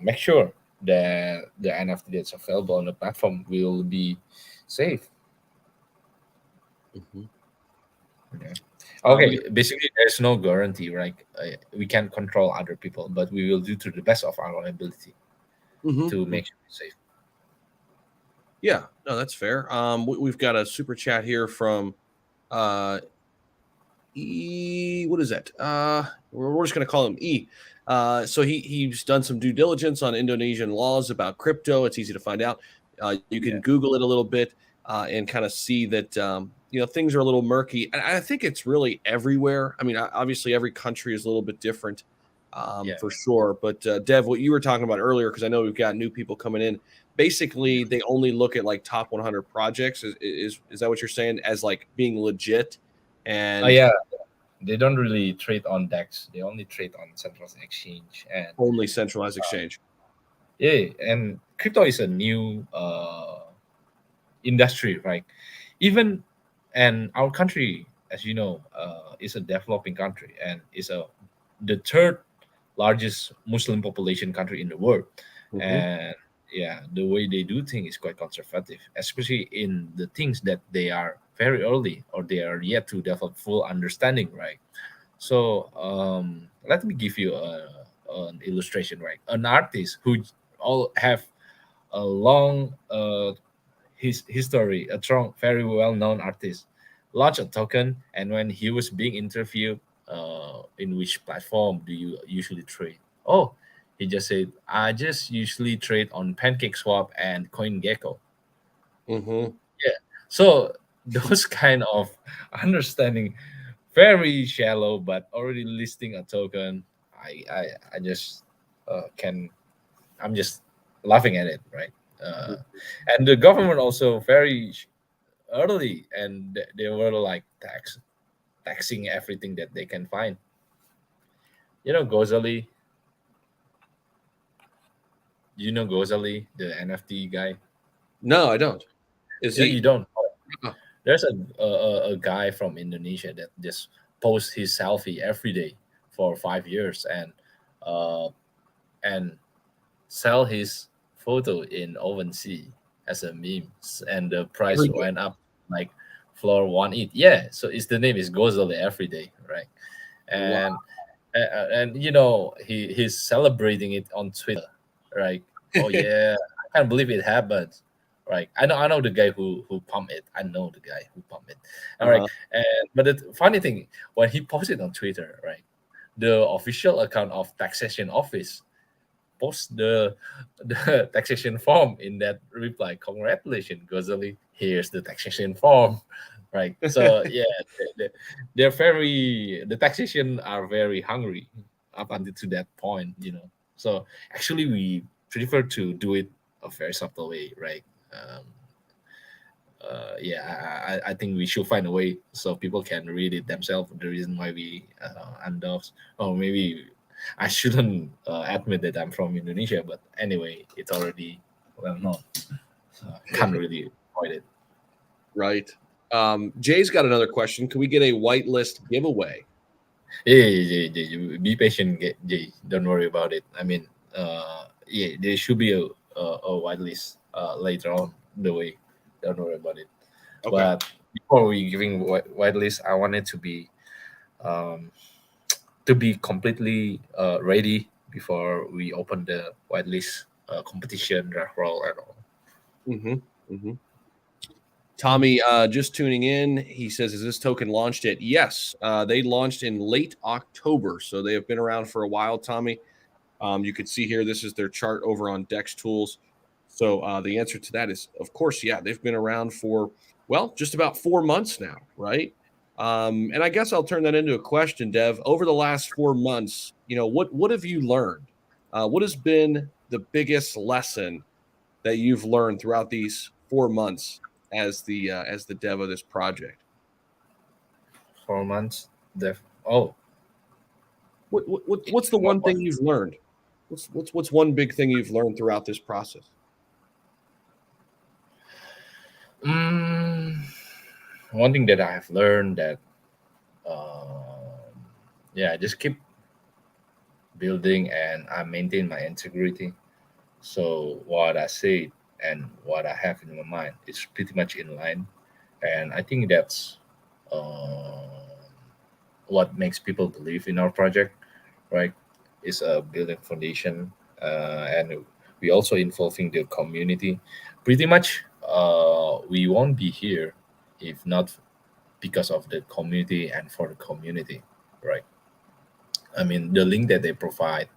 make sure that the NFT that's available on the platform will be safe. Hmm. Yeah. We Okay, basically, there's no guarantee, right? We can't control other people, but we will do to the best of our ability to hmm make sure it's safe. Yeah, no, that's fair. We've got a super chat here from uh E. What is that? We're just gonna call him E. So he's done some due diligence on Indonesian laws about crypto. It's easy to find out. You Yeah, can Google it a little bit and kind of see that things are a little murky. And I think it's really everywhere. I mean, obviously every country is a little bit different, yeah, for sure. But Dev, what you were talking about earlier, because I know we've got new people coming in. yeah. Basically, they only look at like top 100 projects. Is that what you're saying as like being legit? Oh And yeah, they don't really trade on DEX. They only trade on central exchange. And Only centralized exchange. yeah, and crypto is a new industry, right? Even and our country, as you know, is a developing country and is a the third largest Muslim population country in the world. Hmm. And yeah, the way they do things is quite conservative, especially in the things that they are very early or they are yet to develop full understanding, right? So let me give you an illustration, right? An artist who all have a long his history, a strong, very well-known artist, launched a token, and when he was being interviewed, in which platform do you usually trade? Oh, he just said, I just usually trade on PancakeSwap and CoinGecko. Hmm. Yeah. So those kind of understanding, very shallow, but already listing a token. I just can I'm just laughing at it, right? And the government also very early, and they were like taxing everything that they can find. Gozali, Gozali, the NFT guy. No, I don't. Is Yeah, you he? don't. Oh, There's a guy from Indonesia that just posts his selfie every day for 5 years uh and sell his photo in OpenSea as a meme, and the price every day. went up like floor 1 ETH. Yeah, so it's the name is Gozali every day, right? Wow. And he's celebrating it on Twitter, right? Oh yeah, I can't believe it happened. Right, I know the guy who pumped it. I know the guy who pumped it. All right, Uh-huh. and but the funny thing, when he posted on Twitter, right, the official account of taxation office post the taxation form in that reply. Congratulations, Gozali. Here's the taxation form. Right. So yeah, they're very the taxation are very hungry up until to that point. So actually, we prefer to do it a very subtle way, right? Um, yeah, I think we should find a way so people can read it themselves. The reason why we endorse, or maybe I shouldn't admit that I'm from Indonesia, but anyway, it's already well known, so can't really avoid it. Right. Jay's got another question. Can we get a whitelist giveaway? Yeah, be patient, Jay. Don't worry about it. I mean, yeah, there should be a white list later on the way. Don't worry about it. Okay. But before we giving white list, I wanted um, to be completely ready before we open the whitelist competition referral and all. Hmm. Hmm. Tommy, just tuning in. He says, "Is this token launched yet?" Yes, they launched in late October, so they have been around for a while. Tommy, you could see here, this is their chart over on Dex Tools. So the answer to that is, of course, yeah, they've been around for, well, just about 4 months now, right? And I guess I'll turn that into a question, Dev. Over the last 4 months, what have you learned? What has been the biggest lesson that you've learned throughout these 4 months as the dev of this project? 4 months. Oh, What's the one thing you've learned? What's one big thing you've learned throughout this process? mm, one thing that I have learned that yeah, just keep building and I maintain my integrity. So what I say and what I have in my mind is pretty much in line, and I think that's uh, what makes people believe in our project, right? Is a building foundation, and we also involving the community. Pretty much, we won't be here if not because of the community and for the community, right? I mean, the link that they provide,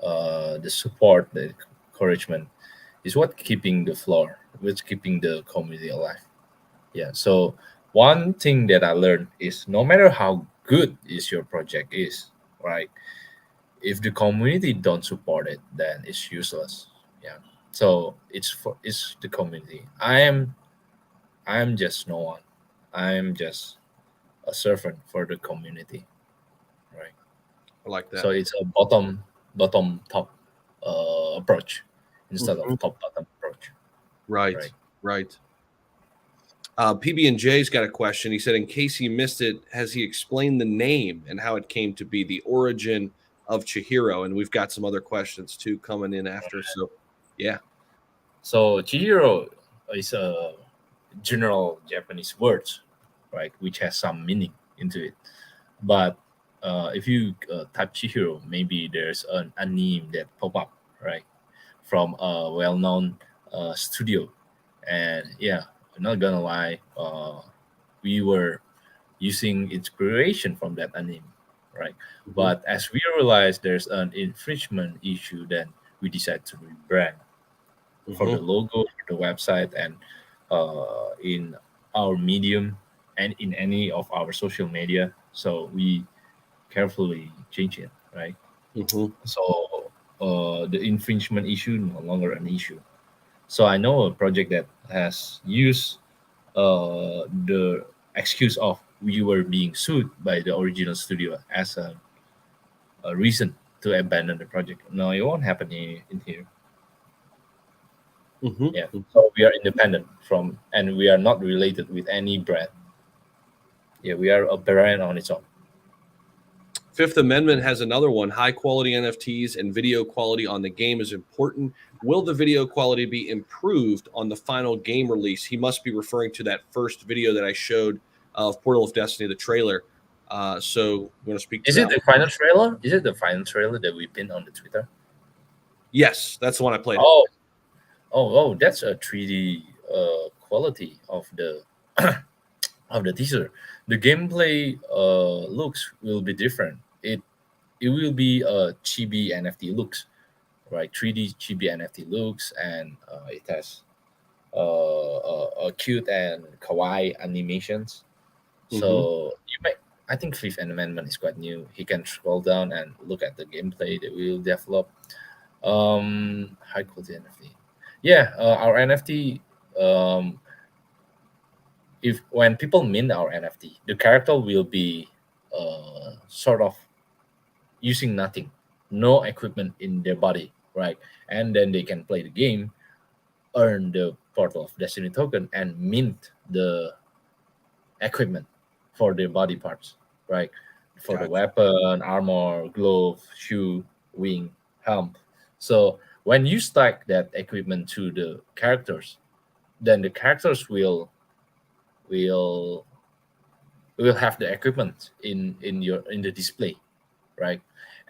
the support, the encouragement, is what keeping the floor, what's keeping the community alive. Yeah. So one thing that I learned is no matter how good is your project is, right? If the community don't support it, then it's useless. Yeah. So it's the community. I am just no one. I am just a servant for the community, right? I like So that. it's a bottom top approach instead of Mhm. top bottom approach, Right, right? right. PB&J's got a question. He said, in case he missed it, has he explained the name and how it came to be, the origin of Chihiro? And we've got some other questions too coming in after. So, yeah. So Chihiro is a general Japanese word, right, which has some meaning into it. But if you type Chihiro, maybe there's an anime that pop up, right, from a well-known studio. And yeah, I'm not gonna lie, we were using inspiration from that anime, right? Hmm. But as we realized there's an infringement issue, then we decided to rebrand for the Hmm. logo, for the website, and in our medium and in any of our social media. So we carefully change it, right? Hmm. So the infringement issue no longer an issue. So I know a project that has used the excuse of we were being sued by the original studio as a reason to abandon the project. No, it won't happen in here. Yeah. Hmm. So we are independent from, and we are not related with any brand. Yeah, we are a brand on its own. Fifth Amendment has another one. High quality NFTs and video quality on the game is important. Will the video quality be improved on the final game release? He must be referring to that first video that I showed of Portal of Destiny, the trailer. So, you want to speak to Is it that the one? final trailer? Is it the final trailer that we pinned on the Twitter? Yes, that's the one I played. Oh, oh, that's a 3D quality of the of the teaser. The gameplay looks will be different. It will be a chibi NFT looks, right? 3D chibi NFT looks, and it has cute and kawaii animations. Hmm. So you might, I think Fifth Amendment is quite new. He can scroll down and look at the gameplay that we will develop. High quality NFT. Yeah, our NFT. Um, if when people mint our NFT, the character will be sort of using nothing, no equipment in their body, right? And then they can play the game, earn the Portal of Destiny token, and mint the equipment for their body parts, right? For the Gotcha. weapon, armor, glove, shoe, wing, helm. So when you stack that equipment to the characters, then the characters will will have the equipment in the display, right?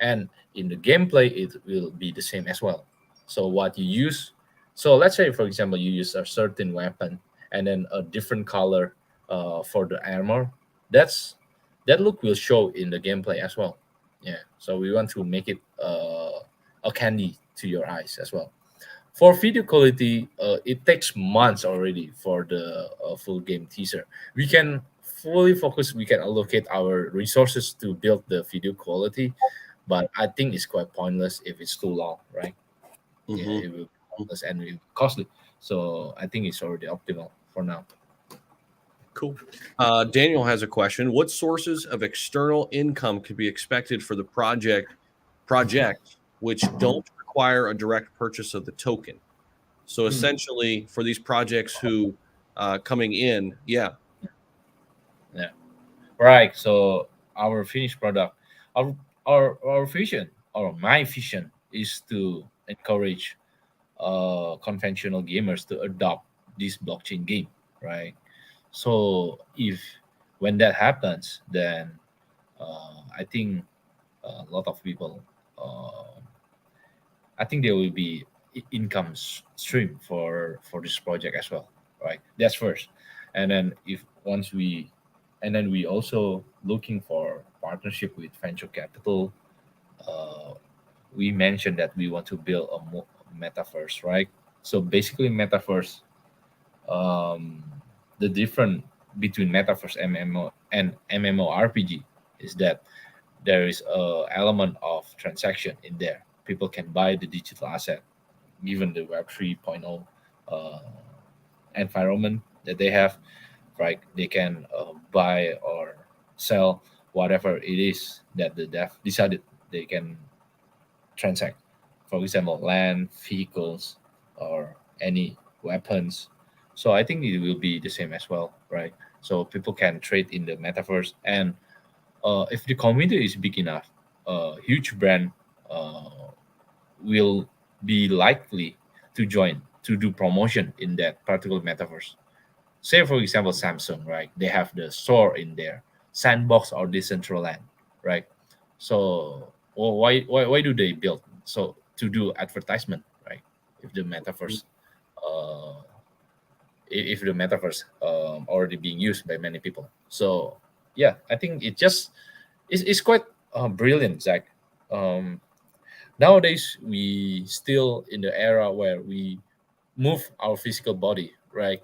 And in the gameplay, it will be the same as well. So what you use, so let's say for example you use a certain weapon and then a different color for the armor. That's that look will show in the gameplay as well. Yeah. So we want to make it a candy to your eyes as well. For video quality, it takes months already for the full game teaser. We can fully focus, we can allocate our resources to build the video quality, but I think it's quite pointless if it's too long, right? Yeah, Hmm. it will be pointless and it will be costly. So I think it's already optimal for now. Cool. Daniel has a question. What sources of external income could be expected for the project which don't require a direct purchase of the token? So Hmm. essentially, for these projects who coming in, yeah. Yeah. Right. So our finished product, our our vision or my vision is to encourage conventional gamers to adopt this blockchain game, right? So if when that happens, then I think a lot of people, I think there will be income stream for this project as well, right? That's first, and then if once we, and then we also looking for partnership with venture capital. Uh, we mentioned that we want to build a metaverse, right? So basically, metaverse, um, the difference between metaverse MMO and MMORPG is that there is a element of transaction in there. People can buy the digital asset given the Web 3.0 uh, environment that they have, right? They can buy or sell whatever it is that the dev decided they can transact. For example, land, vehicles, or any weapons. So I think it will be the same as well, right? So people can trade in the metaverse, and if the community is big enough, a huge brand uh, will be likely to join to do promotion in that particular metaverse. Say, for example, Samsung, right? They have the store in there, Sandbox or Decentraland, right? So why do they build? So to do advertisement, right? If the metaverse, uh, if the metaverse already being used by many people. So yeah, I think it's quite brilliant, Zach. Um, Nowadays we still in the era where we move our physical body, right?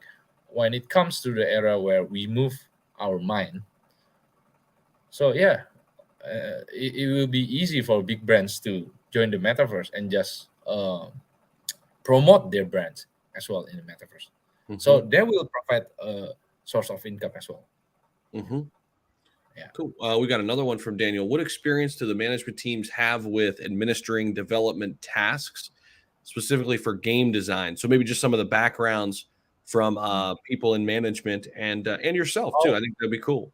When it comes to the era where we move our mind, so yeah, it will be easy for big brands to join the metaverse and just promote their brands as well in the metaverse. So Hmm. they will provide a source of income as well. Hmm. Yeah. Cool. We got another one from Daniel. What experience do the management teams have with administering development tasks, specifically for game design? So maybe just some of the backgrounds from Mm. people in management and yourself too. Oh, I think that'd be cool.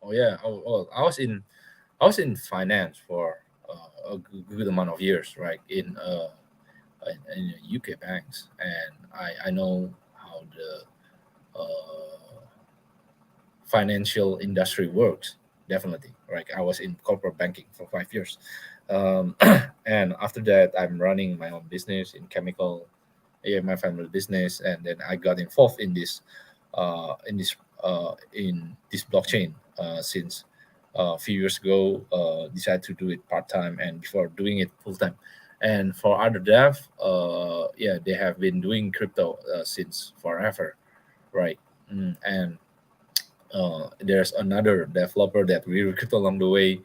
oh yeah. I was in finance for a good amount of years, right? In UK banks, and I know how the financial industry works. Definitely, right? I was in corporate banking for 5 years, um, and after that, I'm running my own business in chemical, yeah, my family business, and then I got involved in this blockchain since a few years ago. Decided to do it part time, and before doing it full time. And for other dev, yeah, they have been doing crypto since forever, right? And there's another developer that we recruit along the way.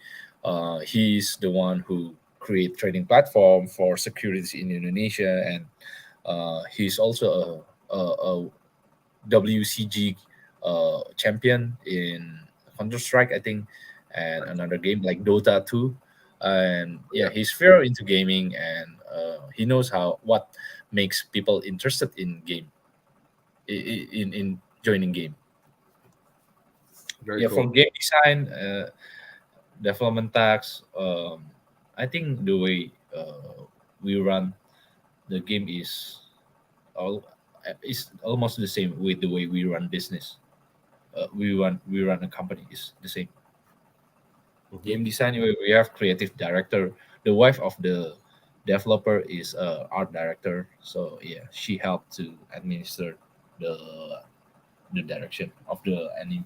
He's the one who create trading platform for securities in Indonesia, and he's also a WCG champion in Counter Strike, I think, and another game like Dota 2. And yeah, Yeah, he's very into gaming, and he knows how what makes people interested in game in joining game. very Yeah, for cool. game design, development tax. I think the way we run the game all is almost the same with the way we run business. We run a company is the same. Hmm. Game design, we have creative director. The wife of the developer is art director. So yeah, she helped to administer the the direction of the anime.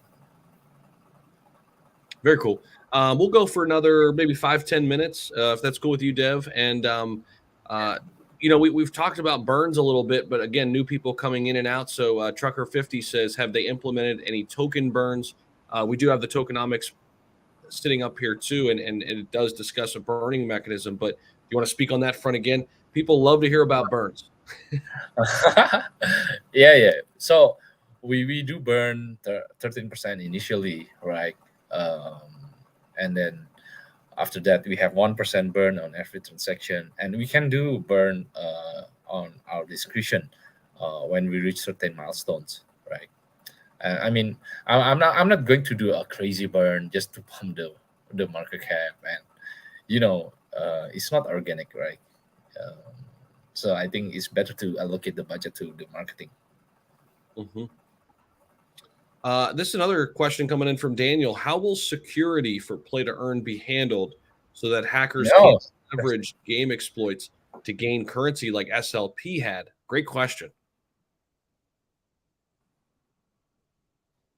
Very cool. We'll go for another maybe 5-10 minutes, if that's cool with you, Dev. And uh, we've talked about burns a little bit, but again, new people coming in and out. So Trucker50 says, have they implemented any token burns? We do have the tokenomics sitting up here too, and it does discuss a burning mechanism. But you want to speak on that front again? People love to hear about burns. Yeah. So we do burn 13% initially, right? And then after that we have 1% burn on every transaction, and we can do burn on our discretion when we reach certain milestones, right? I mean, I'm not going to do a crazy burn just to pump the market cap, and it's not organic, right? Um, so I think it's better to allocate the budget to the marketing. Hmm. This is another question coming in from Daniel. How will security for play to earn be handled so that hackers can't No. leverage game exploits to gain currency like SLP had? Great question.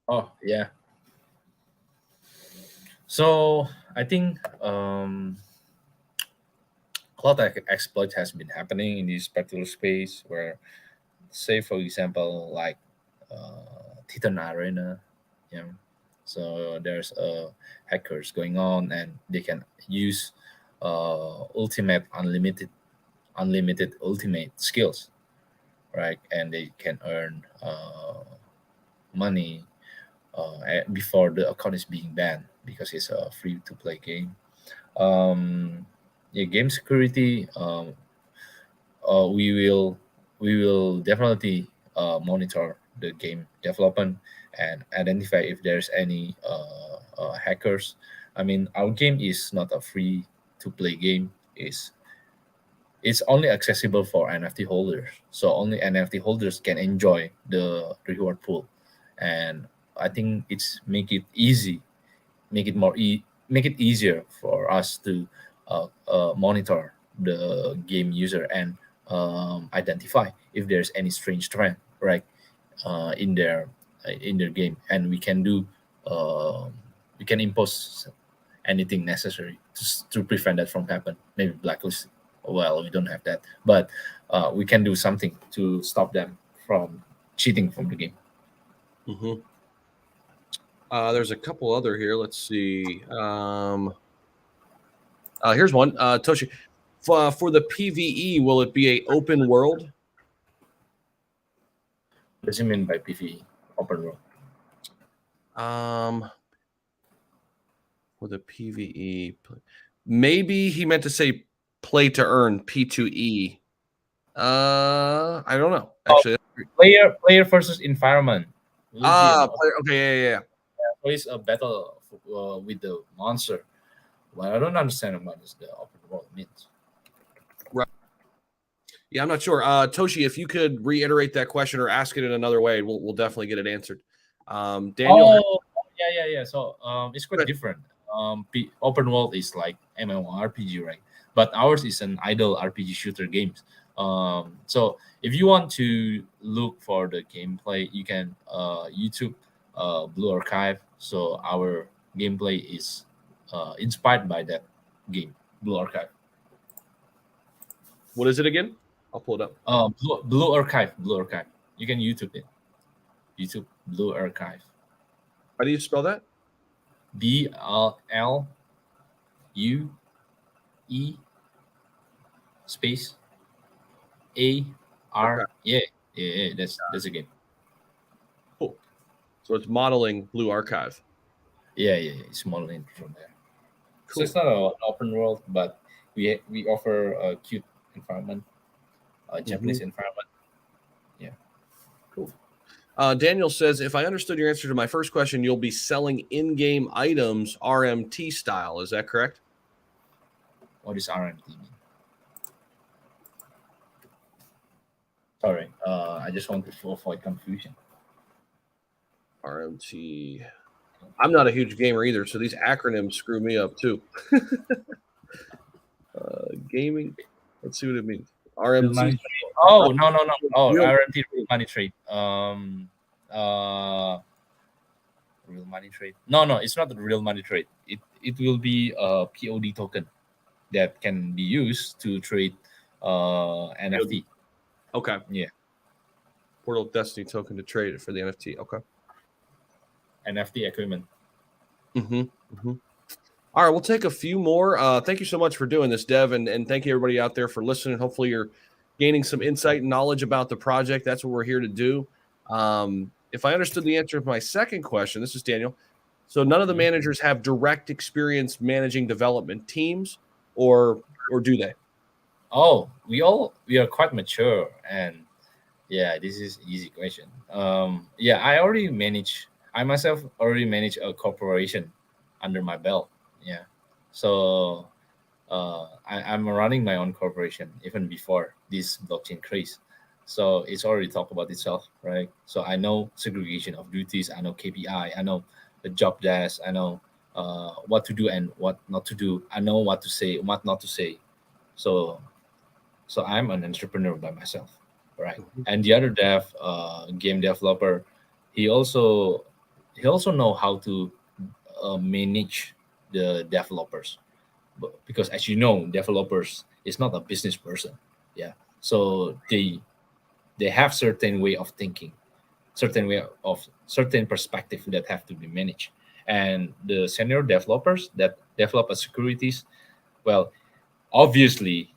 Oh yeah. So I think exploit has been happening in this particular space where, say for example, like Titan Arena, you know, so there's hackers going on, and they can use ultimate unlimited ultimate skills, right? And they can earn money before the account is being banned because it's a free to play game. Um, yeah, game security. We will definitely monitor the game development and identify if there's any hackers. I mean, our game is not a free to play game. It's only accessible for NFT holders. So only NFT holders can enjoy the reward pool, and I think it's make it easier for us to monitor the game user and identify if there's any strange trend, right, in their game, and um, we can impose anything necessary to prevent that from happen. Maybe blacklist. Well, we don't have that, but we can do something to stop them from cheating from the game. Hmm. There's a couple other here. Let's see. Here's one. Toshi, for the PVE, will it be a open world? What does it mean by PvE open world? For the PVE, maybe he meant to say play to earn P2E. I don't know. Actually, Player versus environment. Will be an okay, yeah. It's a battle with the monster. Well, I don't understand what is the open world means. Right. Yeah, I'm not sure. Toshi, if you could reiterate that question or ask it in another way, we'll definitely get it answered. Daniel. Oh, yeah. So it's quite different. Open world is like MMORPG, right? But ours is an idle RPG shooter games. So if you want to look for the gameplay, you can YouTube Blue Archive. So our gameplay is inspired by that game, Blue Archive. What is it again? I'll pull it up. Blue Archive. Blue Archive. You can YouTube it. YouTube Blue Archive. How do you spell that? BLUE space AR. Okay. Yeah. That's a game. Cool. So it's modeling Blue Archive. Yeah. It's modeling from there. Cool. So it's not an open world, but we offer a cute environment, a Japanese environment. Yeah. Cool. Daniel says, if I understood your answer to my first question, you'll be selling in-game items RMT style. Is that correct? What does RMT mean? Sorry, I just want to avoid confusion. RMT. I'm not a huge gamer either, so these acronyms screw me up too. Gaming. Let's see what it means. RMT. Oh, no. Oh, RMT, real money trade. Real money trade. No, it's not the real money trade. It will be a POD token that can be used to trade NFT. Okay. Yeah. Portal of Destiny token to trade it for the NFT. Okay. NFT equipment. All right, we'll take a few more. Thank you so much for doing this, Dev, and thank you everybody out there for listening. Hopefully you're gaining some insight and knowledge about the project. That's what we're here to do. If I understood the answer to my second question, this is Daniel. So none of the managers have direct experience managing development teams, or do they? Oh, we are quite mature, and yeah, this is easy question. I myself already manage a corporation under my belt. Yeah, so I'm running my own corporation even before this blockchain craze. So it's already talked about itself, right? So I know segregation of duties. I know KPI. I know the job desk. I know what to do and what not to do. I know what to say, what not to say. So I'm an entrepreneur by myself, right? And the other game developer, he also know how to manage the developers, because as you know, developers is not a business person. Yeah, so they have certain way of thinking, certain perspective that have to be managed. And the senior developers that develop a securities, well, obviously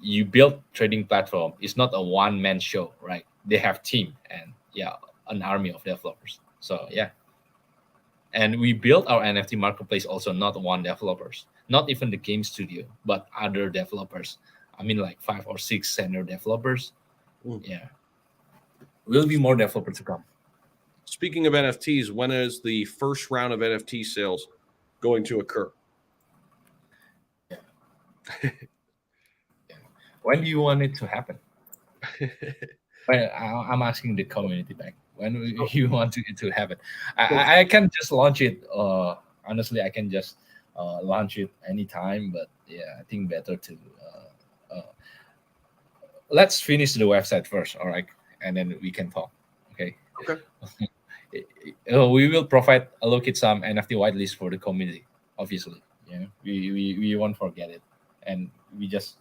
you build trading platform. It's not a one-man show, right? They have team and an army of developers. So yeah, And we built our NFT marketplace also not one developers, not even the game studio, but other developers. I mean, like 5 or 6 senior developers. Mm. Yeah, will be more developers to come. Speaking of NFTs, when is the first round of NFT sales going to occur? Yeah. Yeah. When do you want it to happen? Well, I'm asking the community back. When So, you want it to happen? so I can just launch it. Honestly, I can just launch it anytime. But yeah, I think better to let's finish the website first. All right, and then we can talk. Okay. okay. We will provide allocate some NFT whitelist for the community. Obviously, yeah, we won't forget it, and we just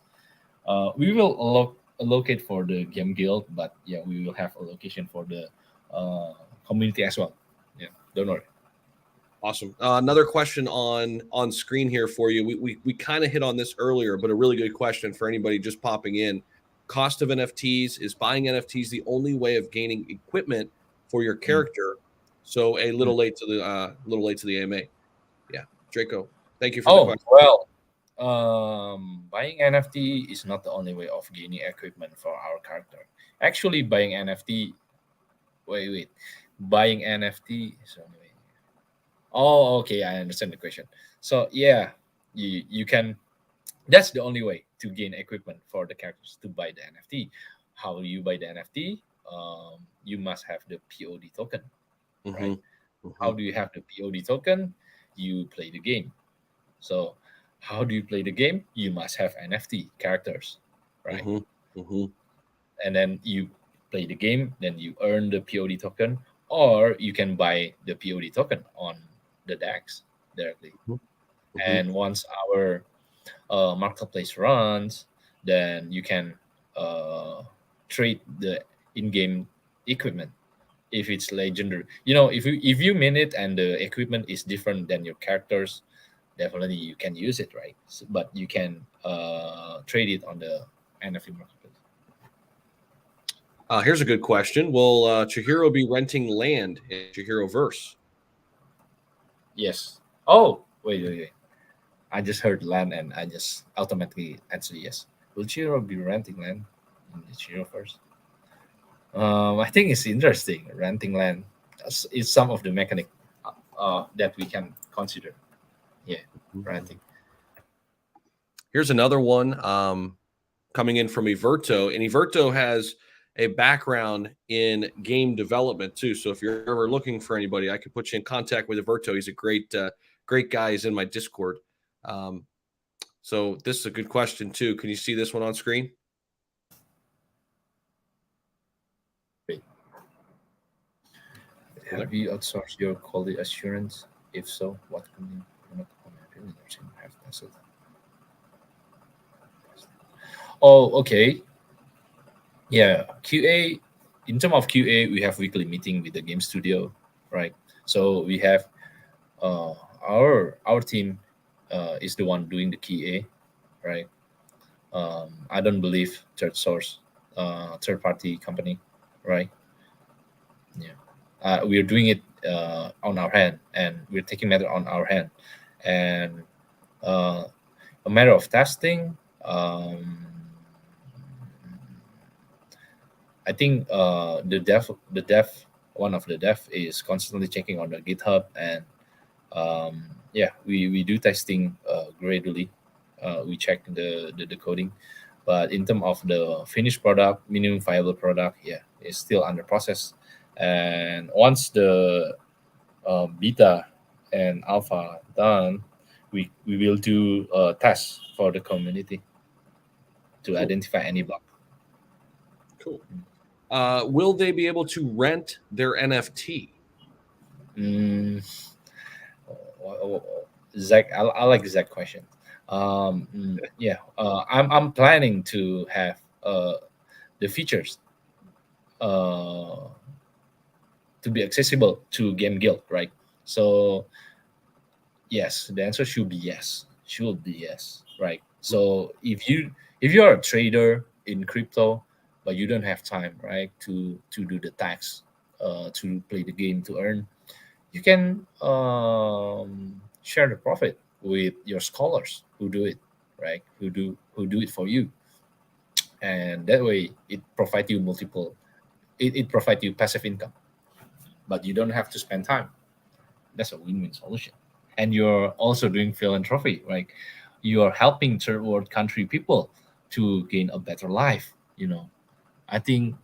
we will allocate for the game guild, but yeah, we will have allocation for the community as well. Yeah, don't worry. Awesome. Another question on screen here for you. We kind of hit on this earlier, but a really good question for anybody just popping in. Cost of NFTs, is buying NFTs the only way of gaining equipment for your Mm. character? So a Mm. little late to the AMA. Yeah, Draco. Thank you for the Oh question. well, buying NFT is not the only way of gaining equipment for our character. Actually, buying NFT. Wait. Buying NFT is the only way. Oh, okay. I understand the question. So yeah, you can. That's the only way to gain equipment for the characters to buy the NFT. How do you buy the NFT? You must have the POD token, right? Mm-hmm. Mm-hmm. How do you have the POD token? You play the game. So how do you play the game? You must have NFT characters, right? Mm-hmm. Mm-hmm. And then you play the game, then you earn the POD token, or you can buy the POD token on the DAX directly. Mm-hmm. And once our marketplace runs, then you can uh, trade the in-game equipment if it's legendary. If you min it and the equipment is different than your characters, definitely you can use it, right? But you can trade it on the NFT marketplace. Here's a good question. Will Chihiro be renting land in Chihiro verse? Yes. Oh, wait. I just heard land and I just automatically answered yes. Will Chiro be renting land in the Chiro first? I think it's interesting renting land. It's some of the mechanic that we can consider. Yeah, renting. Here's another one coming in from Everto, and Everto has a background in game development too. So if you're ever looking for anybody, I could put you in contact with Everto. He's a great guy. He's in my Discord. Um, so this is a good question too. Can you see this one on screen? Wait, You there? have you outsourced your quality assurance? If so, what can you have tested? Oh, okay. Yeah, QA. In terms of QA, we have weekly meeting with the game studio, right? So we have uh, our team is the one doing the QA, right? I don't believe third party company, right? Yeah, we're doing it on our hand, and we're taking matter on our hand, and uh, a matter of testing. I think the dev, one of the dev is constantly checking on the GitHub, and yeah, we do testing gradually. We check the coding, but in terms of the finished product, minimum viable product, yeah, it's still under process. And once the beta and alpha done, we will do tests for the community to Cool. identify any bug. Cool. Will they be able to rent their NFT? Mm, Zach, I like Zach question. Yeah, I'm planning to have the features uh, to be accessible to Game Guild, right? So yes, the answer should be yes. Should be yes, right? So if you are a trader in crypto, but you don't have time, right, to do the tax, to play the game to earn, you can share the profit with your scholars who do it, right? Who do it for you, and that way it provides you multiple. It provides you passive income, but you don't have to spend time. That's a win-win solution. And you're also doing philanthropy, right? You are helping third world country people to gain a better life. I think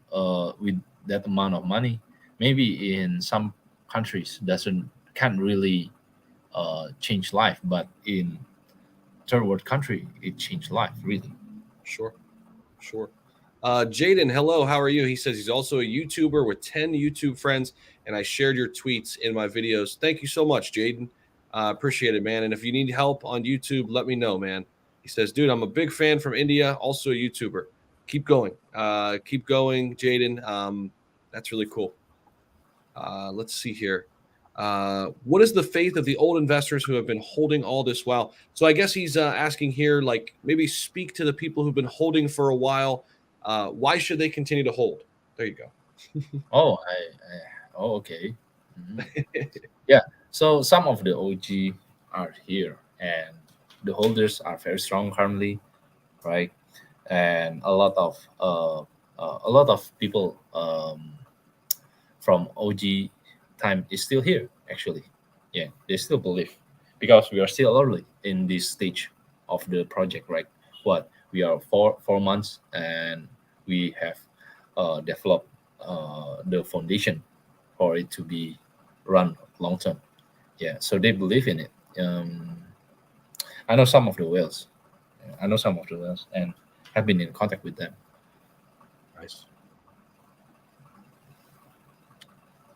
with that amount of money, maybe in some countries doesn't can't really change life, but in third world country, it changed life really. Sure, sure. Jaden, hello, how are you? He says he's also a YouTuber with 10 YouTube friends, and I shared your tweets in my videos. Thank you so much, Jaden. Appreciate it, man. And if you need help on YouTube, let me know, man. He says, dude, I'm a big fan from India, also a YouTuber. Keep going. Keep going, Jaden. That's really cool. Let's see here. What is the faith of the old investors who have been holding all this while? So I guess he's asking here, like maybe speak to the people who've been holding for a while. Why should they continue to hold? There you go. Okay. Mhm. Yeah. So some of the OG are here, and the holders are very strong currently, right? And a lot of people from OG time is still here. Actually, yeah, they still believe because we are still early in this stage of the project, right? What we are four months, and we have developed the foundation for it to be run long term. Yeah, so they believe in it. I know some of the whales. I know some of the whales, and have been in contact with them. Nice.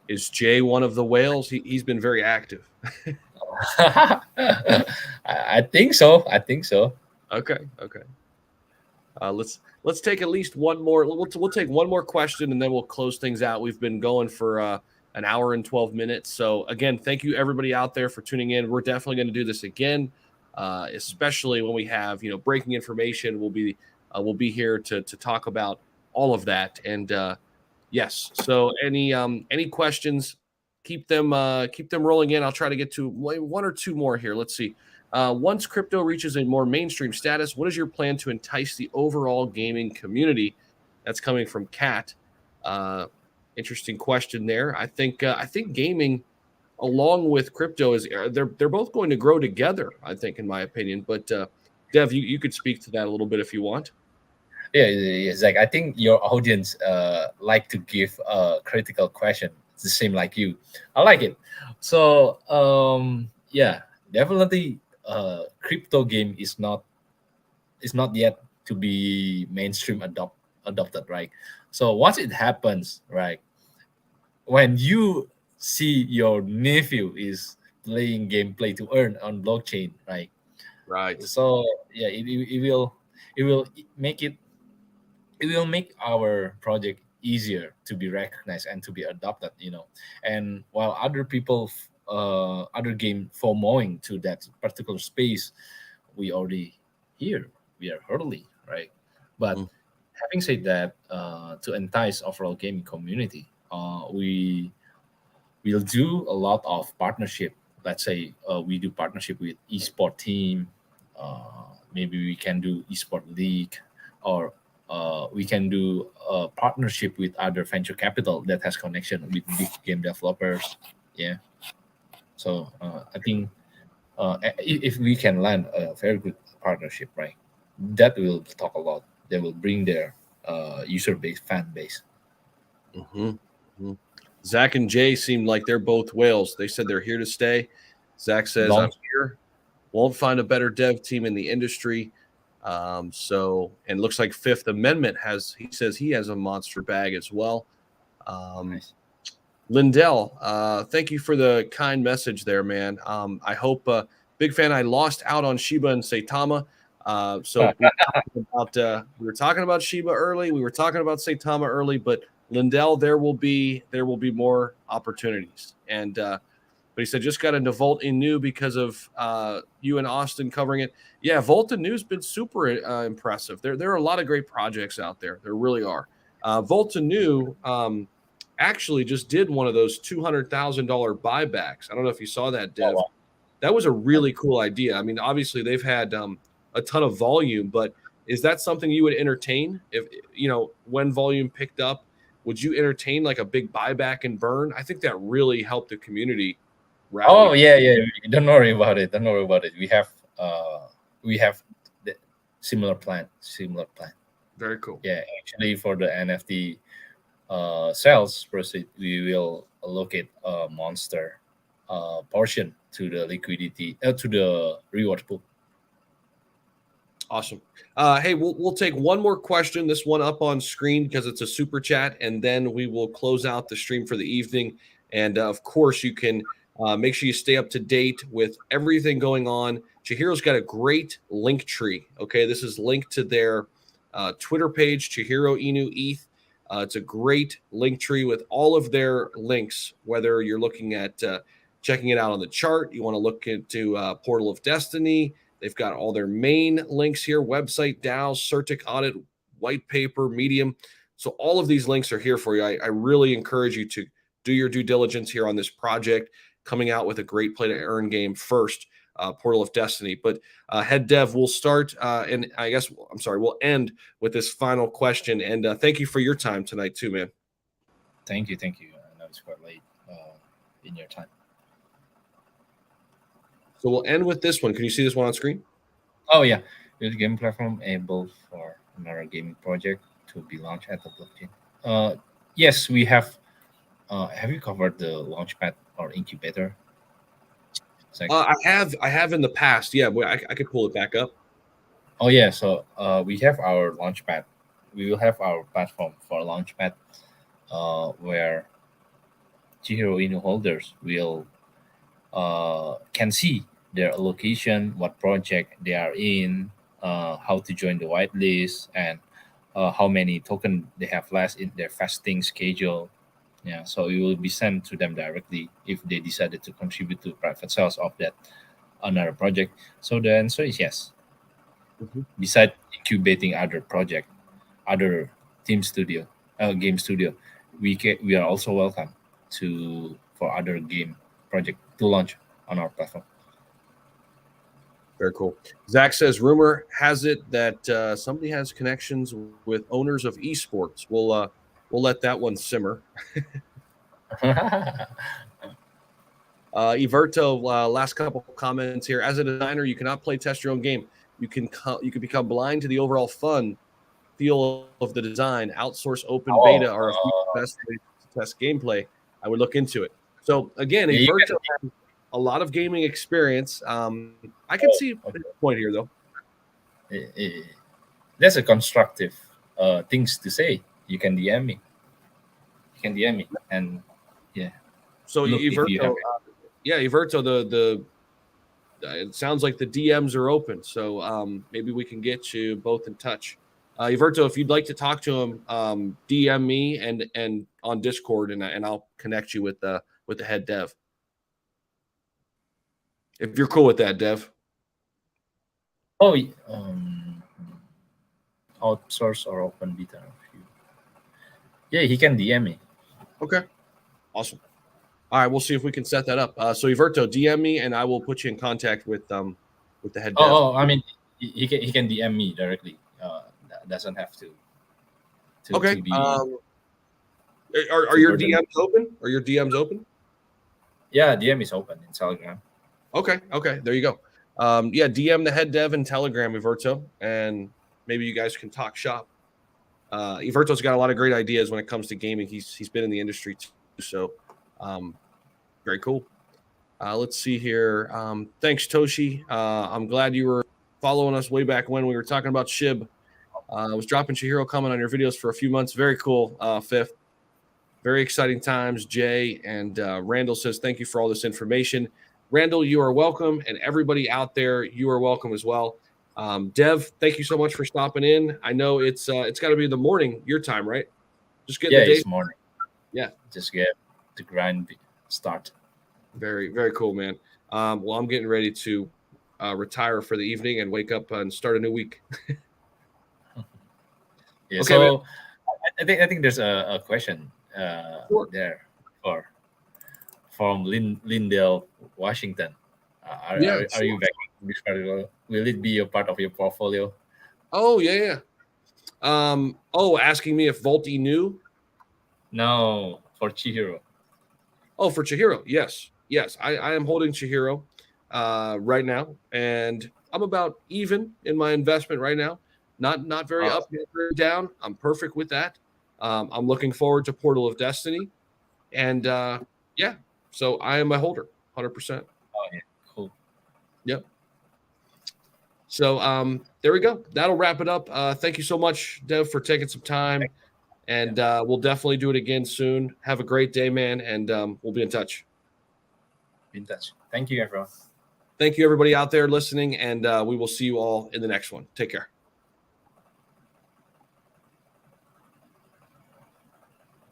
Is Jay one of the whales? He's been very active. I think so. I think so. Okay, okay. Let's take at least one more. We'll take one more question and then we'll close things out. We've been going for an hour and 12 minutes. So again, thank you everybody out there for tuning in. We're definitely going to do this again, especially when we have breaking information. We'll be here to talk about all of that. And yes, so any questions? Keep them rolling in. I'll try to get to one or two more here. Let's see. Once crypto reaches a more mainstream status, what is your plan to entice the overall gaming community? That's coming from Kat. Interesting question there. I think gaming, along with crypto, is they're both going to grow together. I think, in my opinion. But Dev, you could speak to that a little bit if you want. Yeah, Zach. I think your audience like to give a critical question. It's the same like you. I like it. So yeah, definitely. Crypto game is not yet to be mainstream adopted, right? So once it happens, right, when you see your nephew is playing gameplay to earn on blockchain, right? Right. So yeah, it will make our project easier to be recognized and to be adopted. And while other people other game FOMOing to that particular space, we already here, we are early, right? But Mhm. having said that, to entice overall gaming community, we will do a lot of partnership. Let's say we do partnership with esport team. Maybe we can do esport league, or we can do a partnership with other venture capital that has connection with big game developers. Yeah. So I think if we can land a very good partnership, right, that will talk a lot. They will bring their user base, fan base. Mm-hmm. Mm-hmm. Zach and Jay seem like they're both whales. They said they're here to stay. Zach says, I'm Long. here. Won't find a better dev team in the industry. And looks like Fifth Amendment he says he has a monster bag as well. Um, Nice. Lindell, thank you for the kind message there, man. I hope, big fan. I lost out on Shiba and Saitama. So we were talking about Shiba early. We were talking about Saitama early, but Lindell, there will be more opportunities. And but he said just got into Volt Inu because of you and Austin covering it. Yeah, Volt Inu's been super impressive. There are a lot of great projects out there. There really are. Volt Inu, actually just did one of those $200,000 buybacks. I don't know if you saw that, Oh, Dev. wow. That was a really cool idea. I mean, obviously they've had a ton of volume, but is that something you would entertain if when volume picked up? Would you entertain like a big buyback and burn? I think that really helped the community Oh, rally. yeah, yeah. Don't worry about it. Don't worry about it. We have the similar plan. Similar plan. Very cool. Yeah, actually, for the NFT sales proceed, we will allocate a monster portion to the liquidity to the reward pool. Awesome. Hey, we'll take one more question. This one up on screen because it's a super chat, and then we will close out the stream for the evening. And of course, you can make sure you stay up to date with everything going on. Chihiro's got a great link tree. Okay, this is linked to their Twitter page, Chihiro Inu ETH. It's a great link tree with all of their links. Whether you're looking at checking it out on the chart, you want to look into Portal of Destiny. They've got all their main links here: website, DAO, Certic audit, white paper, Medium. So all of these links are here for you. I really encourage you to do your due diligence here on this project, coming out with a great play to earn game first, Portal of Destiny. But head dev, we'll start, and I guess, I'm sorry, we'll end with this final question. And thank you for your time tonight too, man. Thank you, thank you. I know it's quite late in your time. So we'll end with this one. Can you see this one on screen? Oh yeah, the game platform able for another gaming project to be launched at the blockchain. Yes, we have. Have you covered the launchpad or incubator? Zach? I have in the past. Yeah, I could pull it back up. Oh yeah, so we have our launchpad. We will have our platform for launchpad, where Chihiro Inu holders will can see their allocation, what project they are in, how to join the whitelist, and how many token they have left in their fasting schedule. Yeah, so it will be sent to them directly if they decided to contribute to private sales of that another project. So the answer is yes. Mhm. Beside incubating other project, other game studio, we are also welcome to for other game project to launch on our platform. Very cool. Zach says, rumor has it that somebody has connections with owners of esports. We'll let that one simmer. Everto, last couple comments here. As a designer, you cannot play test your own game. You can become blind to the overall fun feel of the design. Outsource open Oh, beta are a few best ways to test gameplay. I would look into it. So again, yeah, you Everto can. has a lot of gaming experience. I can see Okay. the point here, though. Eh, eh, That's a constructive things to say. You can DM me. You can DM me, and yeah, So look if you have Everto, it. yeah, Everto, the it sounds like the DMs are open. So maybe we can get you both in touch. Everto, if you'd like to talk to him, DM me and on Discord, and I'll connect you with the head dev. If you're cool with that, Dev. Oh, outsource or open beta. Yeah, he can DM me. Okay, awesome. All right, we'll see if we can set that up. So Everto, DM me, and I will put you in contact with the head dev. I mean, he can DM me directly. Doesn't have Okay. to be Are to your burden. DMs open? Are your DMs open? Yeah, DM is open in Telegram. Okay. Okay. There you go. Yeah, DM the head dev in Telegram, Everto, and maybe you guys can talk shop. Everto's got a lot of great ideas when it comes to gaming. He's been in the industry too, so very cool. Let's see here. Thanks, Toshi. I'm glad you were following us way back when we were talking about Shib. I was dropping Chihiro comment on your videos for a few months. Very cool, Fifth. Very exciting times. Jay and Randall says, thank you for all this information. Randall, you are welcome. And everybody out there, you are welcome as well. Dev, thank you so much for stopping in. I know it's got to be in the morning, your time, right? Just getting Yeah, the day. it's morning. Yeah. Just get the grind start. Very, very cool, man. Well, I'm getting ready to retire for the evening and wake up and start a new week. Yeah. Okay, man. So I think there's a question Sure. there for from Lindell, Washington. Yeah, Are you sure. back this particular? Will it be a part of your portfolio? Oh, yeah, yeah. Asking me if Volti knew. No, for Chihiro. Oh, for Chihiro, yes, yes. I am holding Chihiro right now, and I'm about even in my investment right now. Not very Oh, up, not very down. I'm perfect with that. I'm looking forward to Portal of Destiny, and yeah, so I am a holder, 100%. oh yeah, cool. Yep. So there we go. That'll wrap it up. Thank you so much, Dev, for taking some time, Yeah, and we'll definitely do it again soon. Have a great day, man, and we'll be in touch. be in touch. Thank you, everyone. Thank you, everybody out there listening, and we will see you all in the next one. Take care.